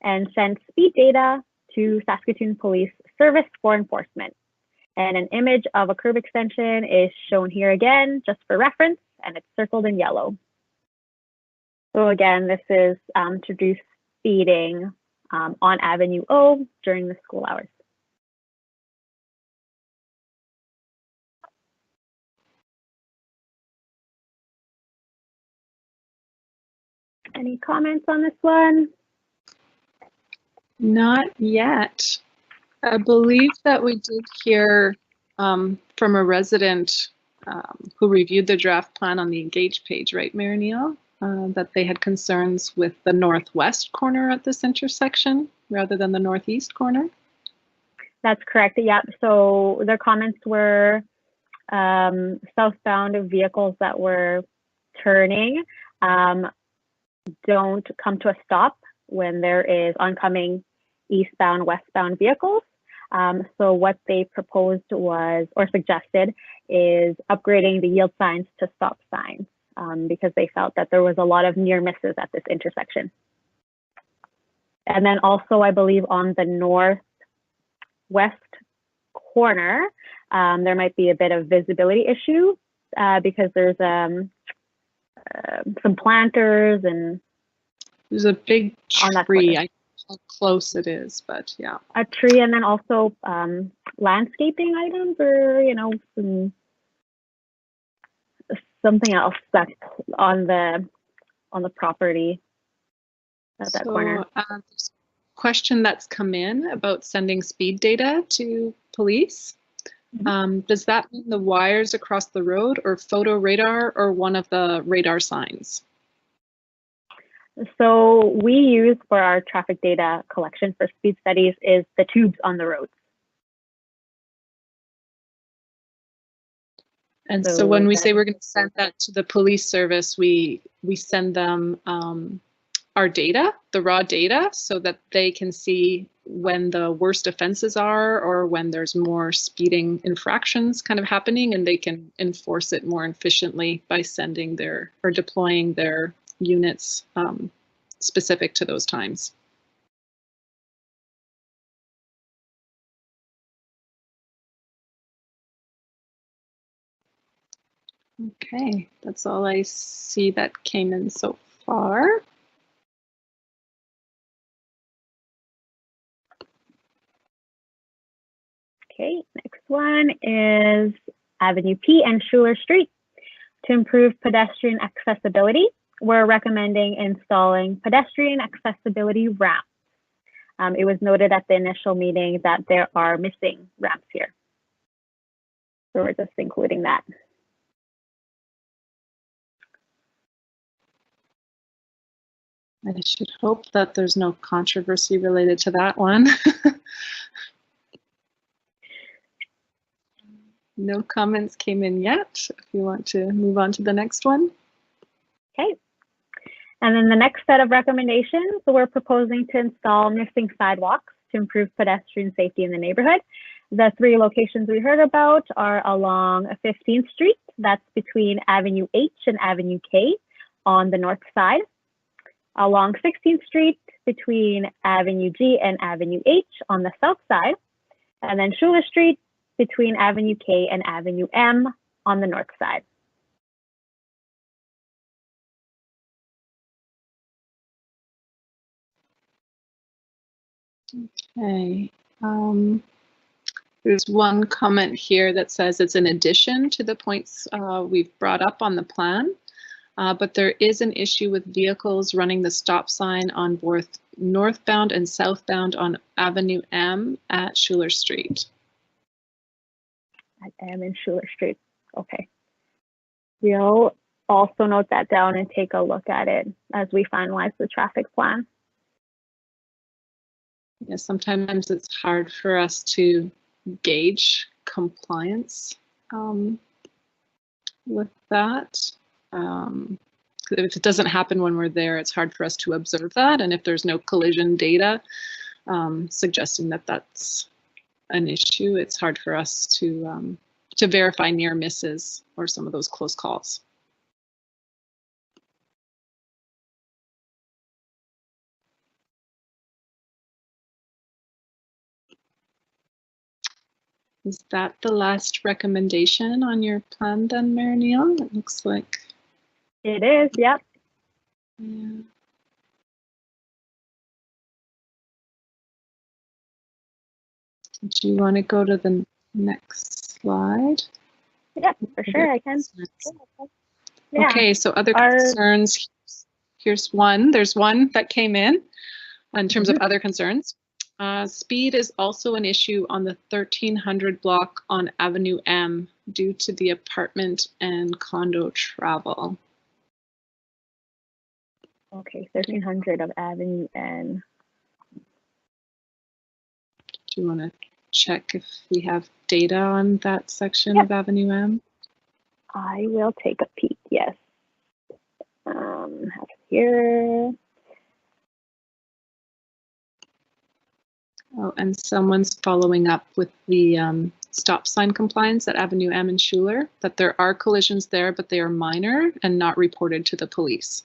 and send speed data to Saskatoon Police Service for enforcement. And an image of a curb extension is shown here again, just for reference, and it's circled in yellow. So again, this is to reduce speeding on Avenue O during the school hours. Any comments on this one? Not yet. I believe that we did hear from a resident who reviewed the draft plan on the Engage page, right, Mayor Neal? That they had concerns with the northwest corner at this intersection rather than the northeast corner. That's correct. Yeah. So their comments were southbound vehicles that were turning don't come to a stop when there is oncoming eastbound, westbound vehicles. So what they proposed was, or suggested, is upgrading the yield signs to stop signs because they felt that there was a lot of near misses at this intersection. And then also, I believe on the northwest corner, there might be a bit of visibility issue because there's some planters and there's a big tree. I don't know how close it is, but yeah. A tree, and then also landscaping items, or something else that's on the property at that corner. There's a question that's come in about sending speed data to police. Does that mean the wires across the road, or photo radar, or one of the radar signs? So we use for our traffic data collection for speed studies is the tubes on the roads. And so when we say we're going to send that to the police service, we send them our data, the raw data, so that they can see when the worst offenses are, or when there's more speeding infractions kind of happening, and they can enforce it more efficiently by sending their or deploying their units specific to those times. Okay, that's all I see that came in so far. Okay, next one is Avenue P and Schuler Street. To improve pedestrian accessibility, we're recommending installing pedestrian accessibility ramps. It was noted at the initial meeting that there are missing ramps here. So we're just including that. I should hope that there's no controversy related to that one. No comments came in yet. If you want to move on to the next one. Okay. And then the next set of recommendations, we're proposing to install missing sidewalks to improve pedestrian safety in the neighborhood. The 3 locations we heard about are along 15th Street, that's between Avenue H and Avenue K on the north side. Along 16th Street between Avenue G and Avenue H on the south side. And then Schuler Street between Avenue K and Avenue M on the north side. Okay. There's one comment here that says it's in addition to the points we've brought up on the plan, but there is an issue with vehicles running the stop sign on both northbound and southbound on Avenue M at Schuler Street. At M and Schuler Street. Okay. We'll also note that down and take a look at it as we finalize the traffic plan. Yeah, sometimes it's hard for us to gauge compliance with that. If it doesn't happen when we're there, it's hard for us to observe that. And if there's no collision data suggesting that that's an issue, it's hard for us to verify near misses or some of those close calls. Is that the last recommendation on your plan then, Mary Neal? It looks like. It is, yep. Yeah. Do you want to go to the next slide? Yep, for sure, I can. Yeah. Okay, so other concerns. Here's one. There's one that came in terms of other concerns. Speed is also an issue on the 1300 block on Avenue M due to the apartment and condo travel. Okay, 1300 of Avenue N. Do you want to check if we have data on that section of Avenue M? I will take a peek, yes. Here. Oh, and someone's following up with the stop sign compliance at Avenue M and Schuler, that there are collisions there, but they are minor and not reported to the police.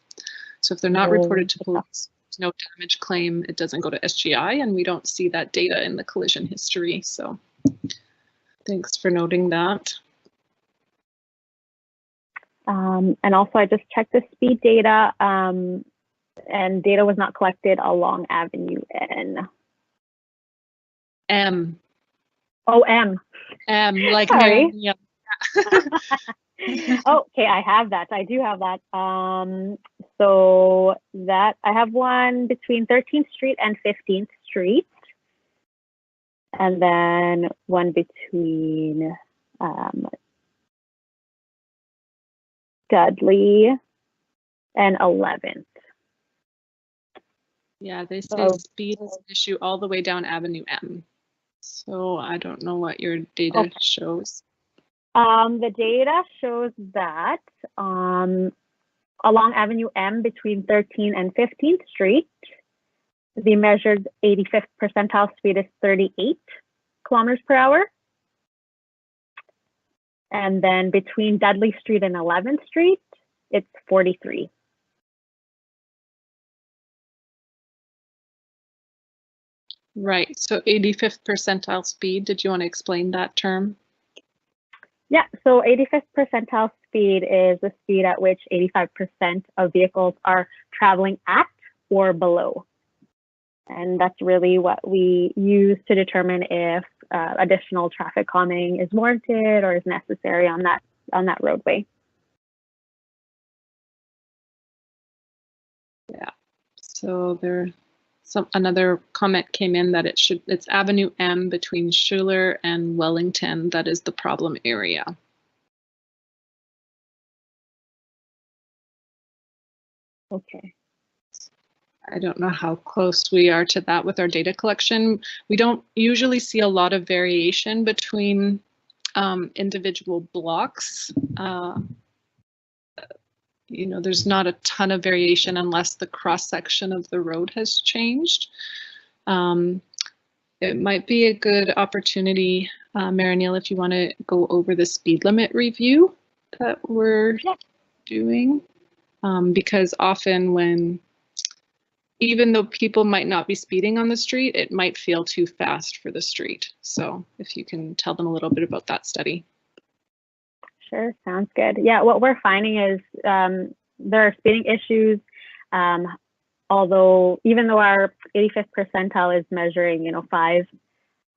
So if they're not reported to police, there's no damage claim, it doesn't go to SGI, and we don't see that data in the collision history. So thanks for noting that. And also I just checked the speed data and data was not collected along Avenue N. M. Oh, M. M, like Sorry. yeah. Okay, I have that. I do have that. So that I have one between 13th Street and 15th Street. And then one between Dudley and 11th. Yeah, they say speed is an issue all the way down Avenue M. So I don't know what your data shows. The data shows that along Avenue M between 13th and 15th Street, The measured 85th percentile speed is 38 kilometers per hour. And then between Dudley Street and 11th Street, it's 43. Right, so 85th percentile speed, did you want to explain that term? Yeah, so 85th percentile speed is the speed at which 85% of vehicles are traveling at or below. And that's really what we use to determine if additional traffic calming is warranted or is necessary on that roadway. Yeah, so another comment came in that it's Avenue M between Schuler and Wellington that is the problem area. Okay. I don't know how close we are to that with our data collection. We don't usually see a lot of variation between individual blocks. You know, there's not a ton of variation unless the cross section of the road has changed. It might be a good opportunity, Marinil, if you want to go over the speed limit review that we're doing, because often even though people might not be speeding on the street, it might feel too fast for the street. So if you can tell them a little bit about that study. Sure, sounds good. Yeah, what we're finding is there are speeding issues, although even though our 85th percentile is measuring, 5,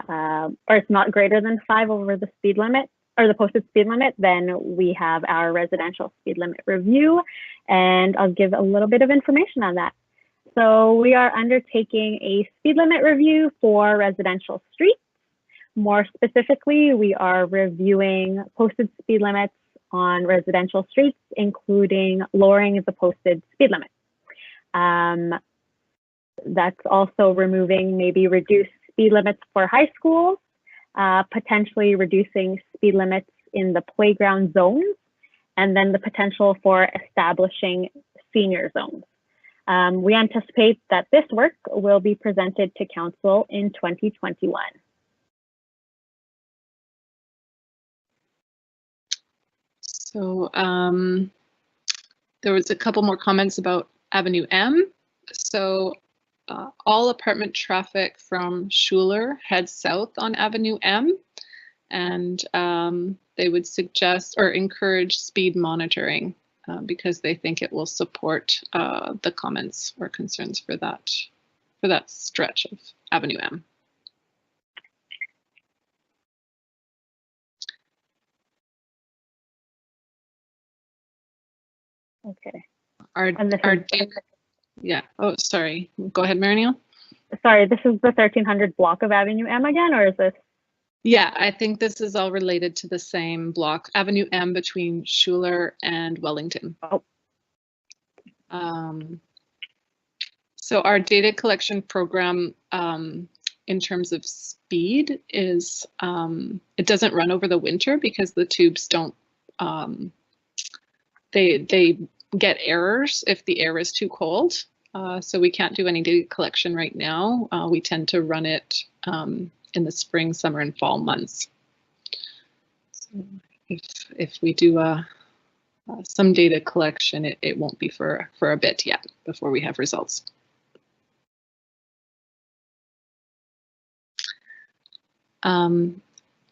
or it's not greater than 5 over the speed limit or the posted speed limit, then we have our residential speed limit review, and I'll give a little bit of information on that. So we are undertaking a speed limit review for residential streets. More specifically, we are reviewing posted speed limits on residential streets, including lowering the posted speed limit. That's also removing maybe reduced speed limits for high schools, potentially reducing speed limits in the playground zones, and then the potential for establishing senior zones. We anticipate that this work will be presented to Council in 2021. So there was a couple more comments about Avenue M. So all apartment traffic from Schuler heads south on Avenue M, and they would suggest or encourage speed monitoring because they think it will support the comments or concerns for that stretch of Avenue M. Okay. Our data, yeah. Oh, sorry. Go ahead, Marinil. Sorry, this is the 1300 block of Avenue M again, or is this? Yeah, I think this is all related to the same block, Avenue M between Schuler and Wellington. Oh. So our data collection program in terms of speed is, it doesn't run over the winter because the tubes don't, they get errors if the air is too cold. So we can't do any data collection right now. We tend to run it in the spring, summer, and fall months. So if we do some data collection, it won't be for a bit yet before we have results.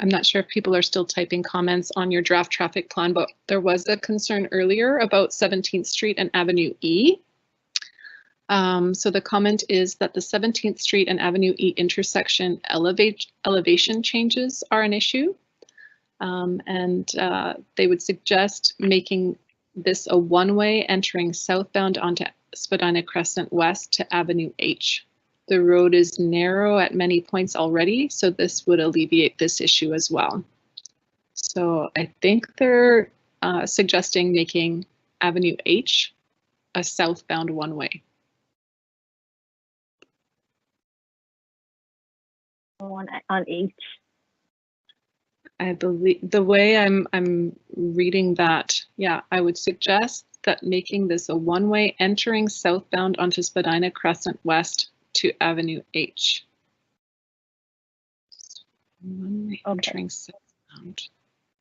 I'm not sure if people are still typing comments on your draft traffic plan, but there was a concern earlier about 17th Street and Avenue E. So the comment is that the 17th Street and Avenue E intersection elevation changes are an issue. And they would suggest making this a one-way entering southbound onto Spadina Crescent West to Avenue H. The road is narrow at many points already, so this would alleviate this issue as well. So I think they're suggesting making Avenue H a southbound one-way. On H. I believe the way I'm reading that, yeah, I would suggest that making this a one-way entering southbound onto Spadina Crescent West to Avenue H. One way entering southbound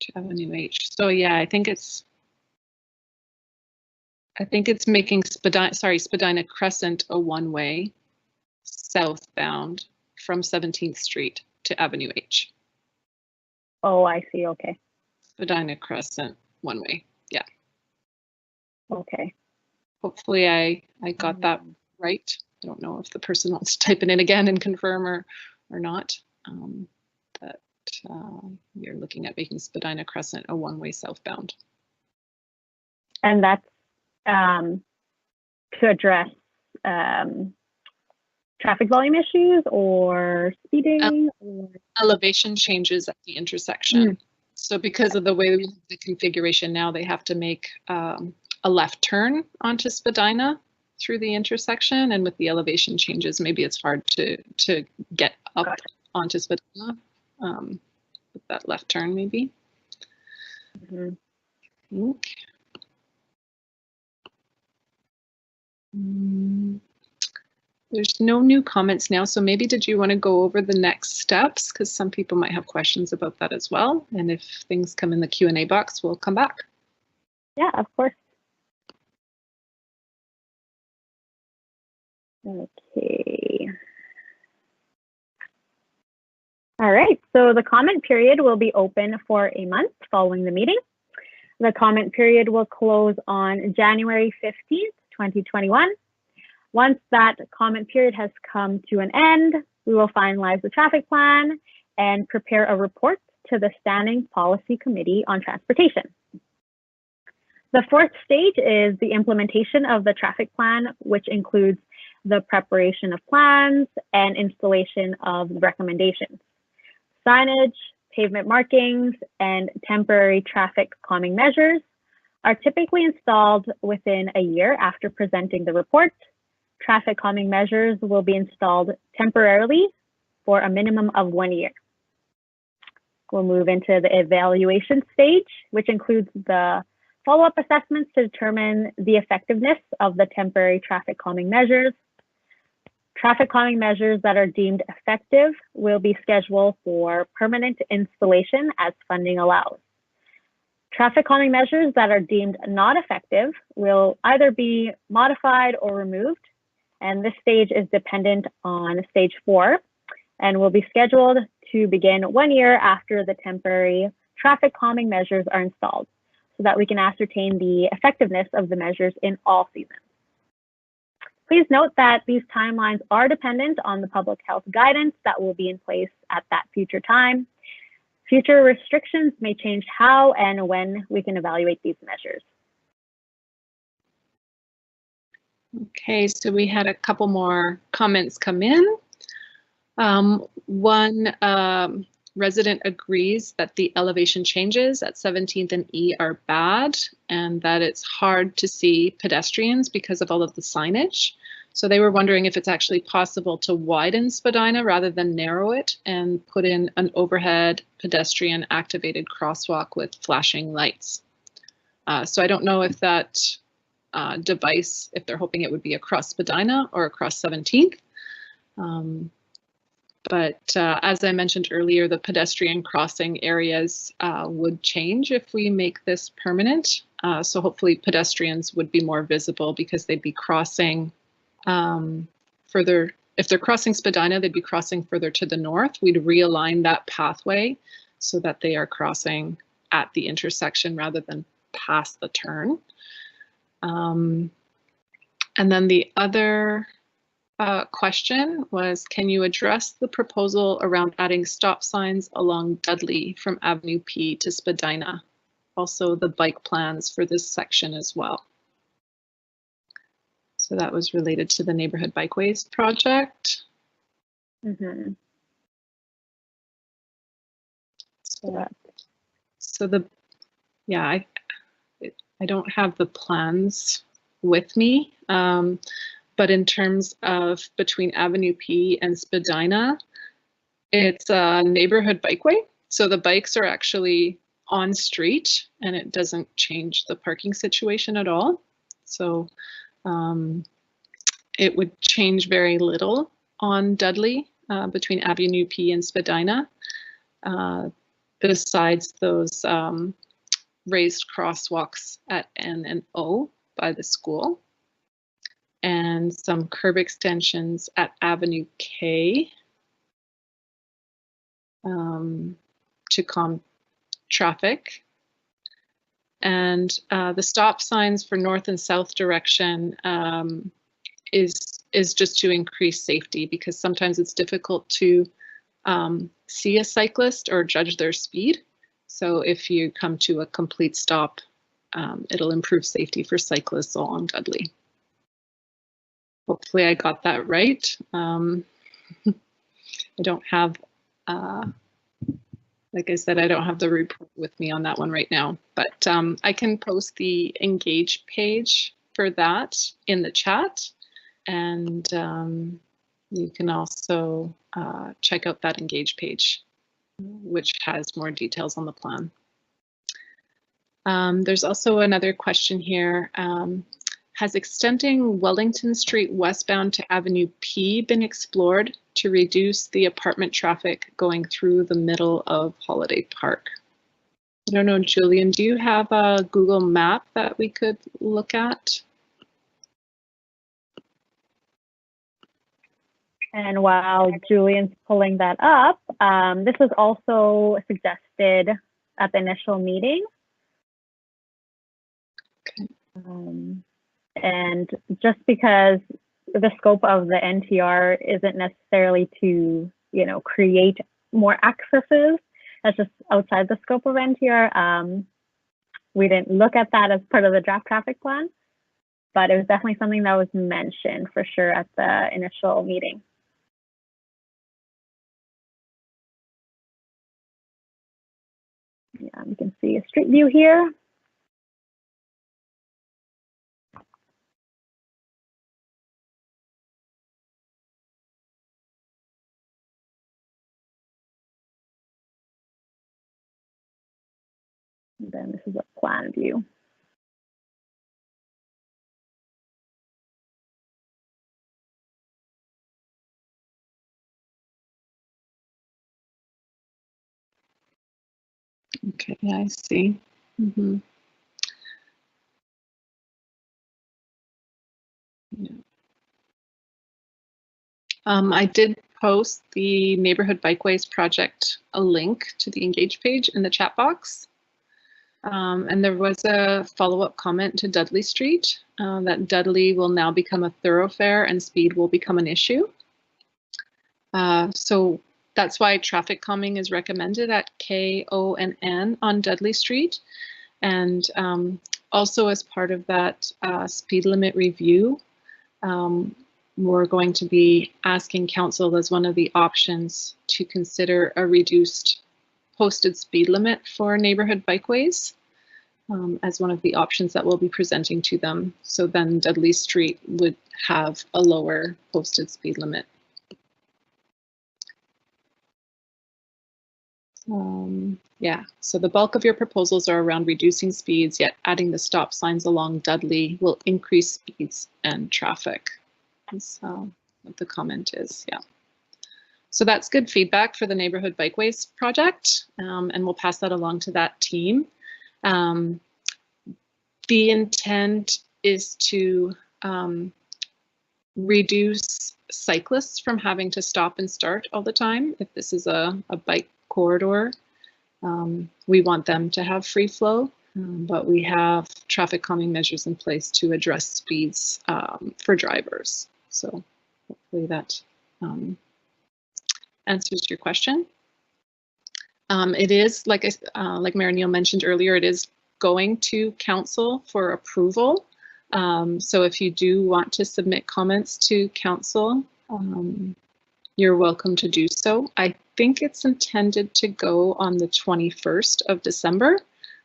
to Avenue H. So yeah, I think it's making Spadina Crescent a one-way southbound from 17th Street to Avenue H. Oh, I see. Okay. Spadina Crescent one way. Yeah. Okay. Hopefully I got that right. I don't know if the person wants to type it in again and confirm or not. But you're looking at making Spadina Crescent a one-way southbound. And that's to address traffic volume issues or speeding? Or elevation changes at the intersection. So because of the way we have the configuration now, they have to make a left turn onto Spadina through the intersection, and with the elevation changes, maybe it's hard to get up onto Spadina with that left turn, maybe. I think. There's no new comments now, so maybe did you want to go over the next steps? Because some people might have questions about that as well. And if things come in the Q&A box, we'll come back. Yeah, of course. Okay. All right, so the comment period will be open for a month following the meeting. The comment period will close on January 15th, 2021. Once that comment period has come to an end, we will finalize the traffic plan and prepare a report to the Standing Policy Committee on Transportation. The fourth stage is the implementation of the traffic plan, which includes the preparation of plans and installation of recommendations. Signage, pavement markings, and temporary traffic calming measures are typically installed within a year after presenting the report. Traffic calming measures will be installed temporarily for a minimum of 1 year. We'll move into the evaluation stage, which includes the follow-up assessments to determine the effectiveness of the temporary traffic calming measures. Traffic calming measures that are deemed effective will be scheduled for permanent installation as funding allows. Traffic calming measures that are deemed not effective will either be modified or removed, and this stage is dependent on stage 4 and will be scheduled to begin 1 year after the temporary traffic calming measures are installed so that we can ascertain the effectiveness of the measures in all seasons. Please note that these timelines are dependent on the public health guidance that will be in place at that future time. Future restrictions may change how and when we can evaluate these measures. Okay, so we had a couple more comments come in. One resident agrees that the elevation changes at 17th and E are bad and that it's hard to see pedestrians because of all of the signage. So they were wondering if it's actually possible to widen Spadina rather than narrow it and put in an overhead pedestrian activated crosswalk with flashing lights. So I don't know if that device, if they're hoping it would be across Spadina or across 17th. But as I mentioned earlier, the pedestrian crossing areas would change if we make this permanent. So hopefully pedestrians would be more visible because they'd be crossing further. If they're crossing Spadina, they'd be crossing further to the north. We'd realign that pathway so that they are crossing at the intersection rather than past the turn. And then the other question was, can you address the proposal around adding stop signs along Dudley from Avenue P to Spadina? Also the bike plans for this section as well. So that was related to the Neighborhood Bikeways project. Mm-hmm. So the, yeah, I don't have the plans with me, but in terms of between Avenue P and Spadina, it's a neighborhood bikeway. So the bikes are actually on street and it doesn't change the parking situation at all. So it would change very little on Dudley between Avenue P and Spadina, besides those raised crosswalks at N and O by the school, and some curb extensions at Avenue K to calm traffic. And the stop signs for north and south direction is just to increase safety, because sometimes it's difficult to see a cyclist or judge their speed. So if you come to a complete stop, it'll improve safety for cyclists along Dudley. Hopefully I got that right. I don't have, like I said, I don't have the report with me on that one right now, but I can post the Engage page for that in the chat, and you can also check out that Engage page, which has more details on the plan. There's also another question here. Has extending Wellington Street westbound to Avenue P been explored to reduce the apartment traffic going through the middle of Holiday Park? I don't know, Julian, do you have a Google map that we could look at? And while Julian's pulling that up, this was also suggested at the initial meeting. Okay. And just because the scope of the NTR isn't necessarily to, you know, create more accesses, that's just outside the scope of NTR. We didn't look at that as part of the draft traffic plan, but it was definitely something that was mentioned for sure at the initial meeting. Yeah, you can see a street view here. And then this is a plan view. Okay, I see. Mm-hmm. Yeah. I did post the Neighborhood Bikeways project, a link to the Engage page in the chat box. And there was a follow-up comment to Dudley Street that Dudley will now become a thoroughfare and speed will become an issue. So that's why traffic calming is recommended at K, O, and N on Dudley Street. And also as part of that speed limit review, we're going to be asking council as one of the options to consider a reduced posted speed limit for neighborhood bikeways as one of the options that we'll be presenting to them. So then Dudley Street would have a lower posted speed limit. Yeah, so the bulk of your proposals are around reducing speeds, yet adding the stop signs along Dudley will increase speeds and traffic. That's what the comment is, yeah. So that's good feedback for the Neighborhood Bikeways project, and we'll pass that along to that team. The intent is to reduce cyclists from having to stop and start all the time. If this is a bike corridor, we want them to have free flow, but we have traffic calming measures in place to address speeds for drivers. So hopefully that answers your question. It is, like Mayor Neal mentioned earlier, it is going to council for approval. So if you do want to submit comments to council, you're welcome to do so. I think it's intended to go on the 21st of December,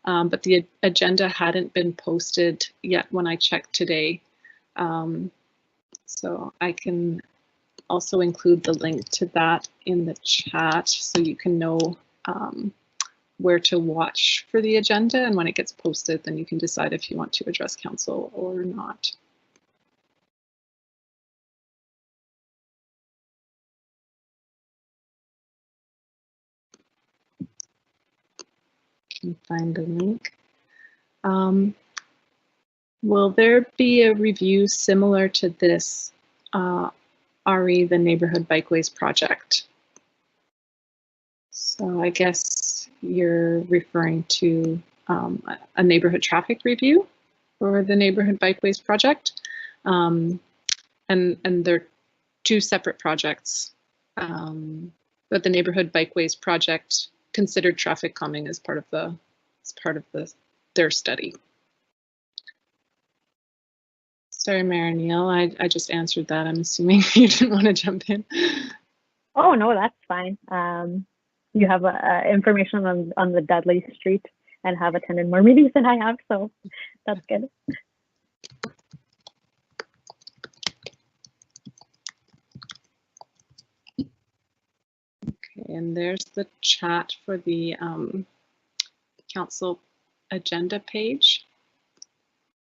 but the agenda hadn't been posted yet when I checked today. So I can also include the link to that in the chat so you can know where to watch for the agenda, and when it gets posted, then you can decide if you want to address council or not. can find the link. Will there be a review similar to this, RE, the Neighborhood Bikeways project? So I guess you're referring to a neighborhood traffic review for the Neighborhood Bikeways project. And they're two separate projects. But the Neighborhood Bikeways project considered traffic calming as part of their study. Sorry, Mayor Neal, I just answered that. I'm assuming you didn't want to jump in. Oh, no, that's fine. You have information on the Dudley Street and have attended more meetings than I have, so that's good. Okay, and there's the chat for the council agenda page.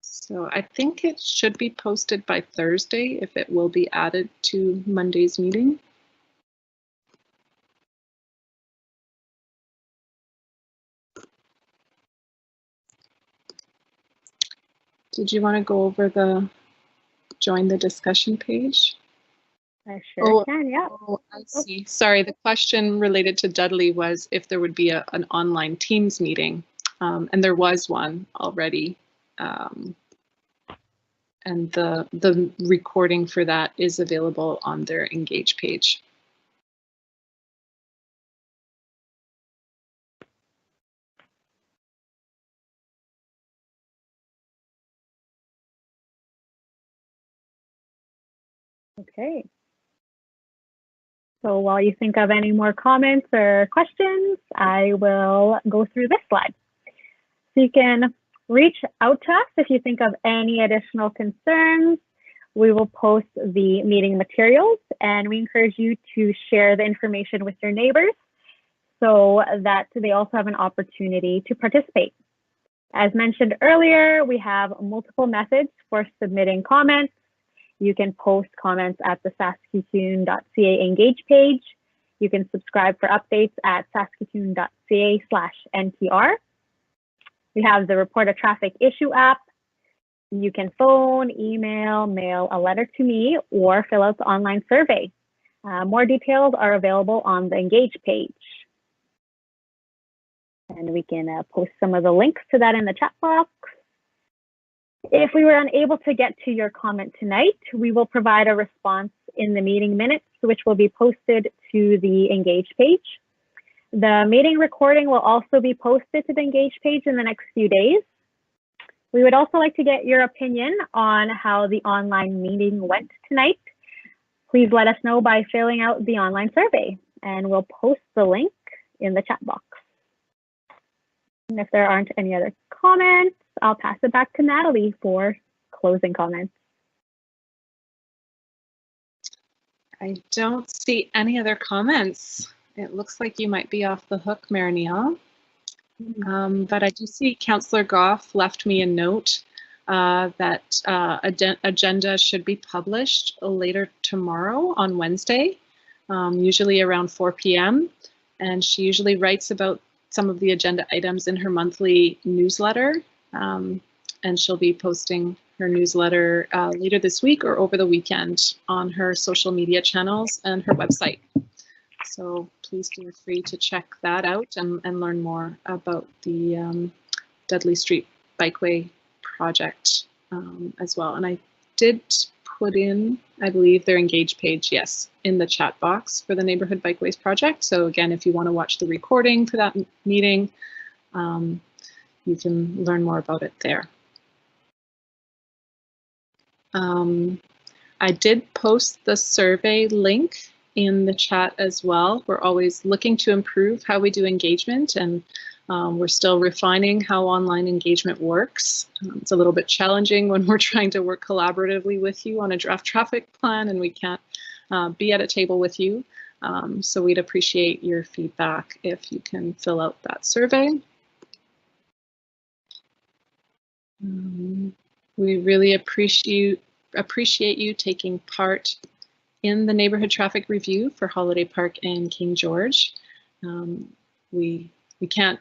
So I think it should be posted by Thursday if it will be added to Monday's meeting. Did you want to go over the join the discussion page? I sure can, yeah. Oh, I see. Sorry, the question related to Dudley was if there would be an online Teams meeting, and there was one already. And the recording for that is available on their Engage page. Okay. So while you think of any more comments or questions, I will go through this slide. So you can reach out to us if you think of any additional concerns. We will post the meeting materials, and we encourage you to share the information with your neighbors so that they also have an opportunity to participate. As mentioned earlier, we have multiple methods for submitting comments. You can post comments at the saskatoon.ca Engage page. You can subscribe for updates at saskatoon.ca/NTR. We have the Report a Traffic Issue app. You can phone, email, mail a letter to me, or fill out the online survey. More details are available on the Engage page. And we can post some of the links to that in the chat box. If we were unable to get to your comment tonight, we will provide a response in the meeting minutes, which will be posted to the Engage page. The meeting recording will also be posted to the Engage page in the next few days. We would also like to get your opinion on how the online meeting went tonight. Please let us know by filling out the online survey, and we'll post the link in the chat box. And if there aren't any other comments, I'll pass it back to Natalie for closing comments. I don't see any other comments. It looks like you might be off the hook, Mayor Neal. But I do see Councillor Goff left me a note that agenda should be published later tomorrow on Wednesday, usually around 4 p.m. And she usually writes about some of the agenda items in her monthly newsletter. And she'll be posting her newsletter later this week or over the weekend on her social media channels and her website. So please feel free to check that out and learn more about the Dudley Street Bikeway project as well. And I did put in, I believe, their Engage page, yes, in the chat box for the Neighborhood Bikeways project. So again, if you want to watch the recording for that meeting, you can learn more about it there. I did post the survey link in the chat as well. We're always looking to improve how we do engagement, and we're still refining how online engagement works. It's a little bit challenging when we're trying to work collaboratively with you on a draft traffic plan and we can't be at a table with you. So we'd appreciate your feedback if you can fill out that survey. We really appreciate you taking part in the neighborhood traffic review for Holiday Park and King George. We can't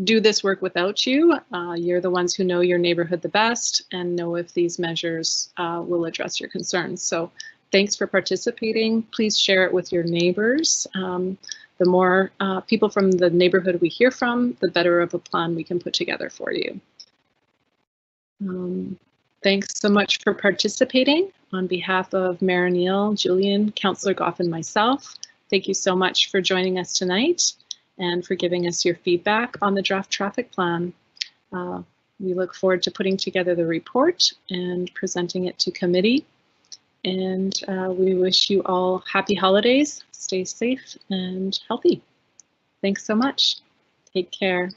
do this work without you. You're the ones who know your neighborhood the best and know if these measures will address your concerns. So thanks for participating. Please share it with your neighbors. The more people from the neighborhood we hear from, the better of a plan we can put together for you. Thanks so much for participating. On behalf of Mayor Neal, Julian, Councillor Goff, and myself, thank you so much for joining us tonight and for giving us your feedback on the draft traffic plan. We look forward to putting together the report and presenting it to committee. And we wish you all happy holidays. Stay safe and healthy. Thanks so much. Take care.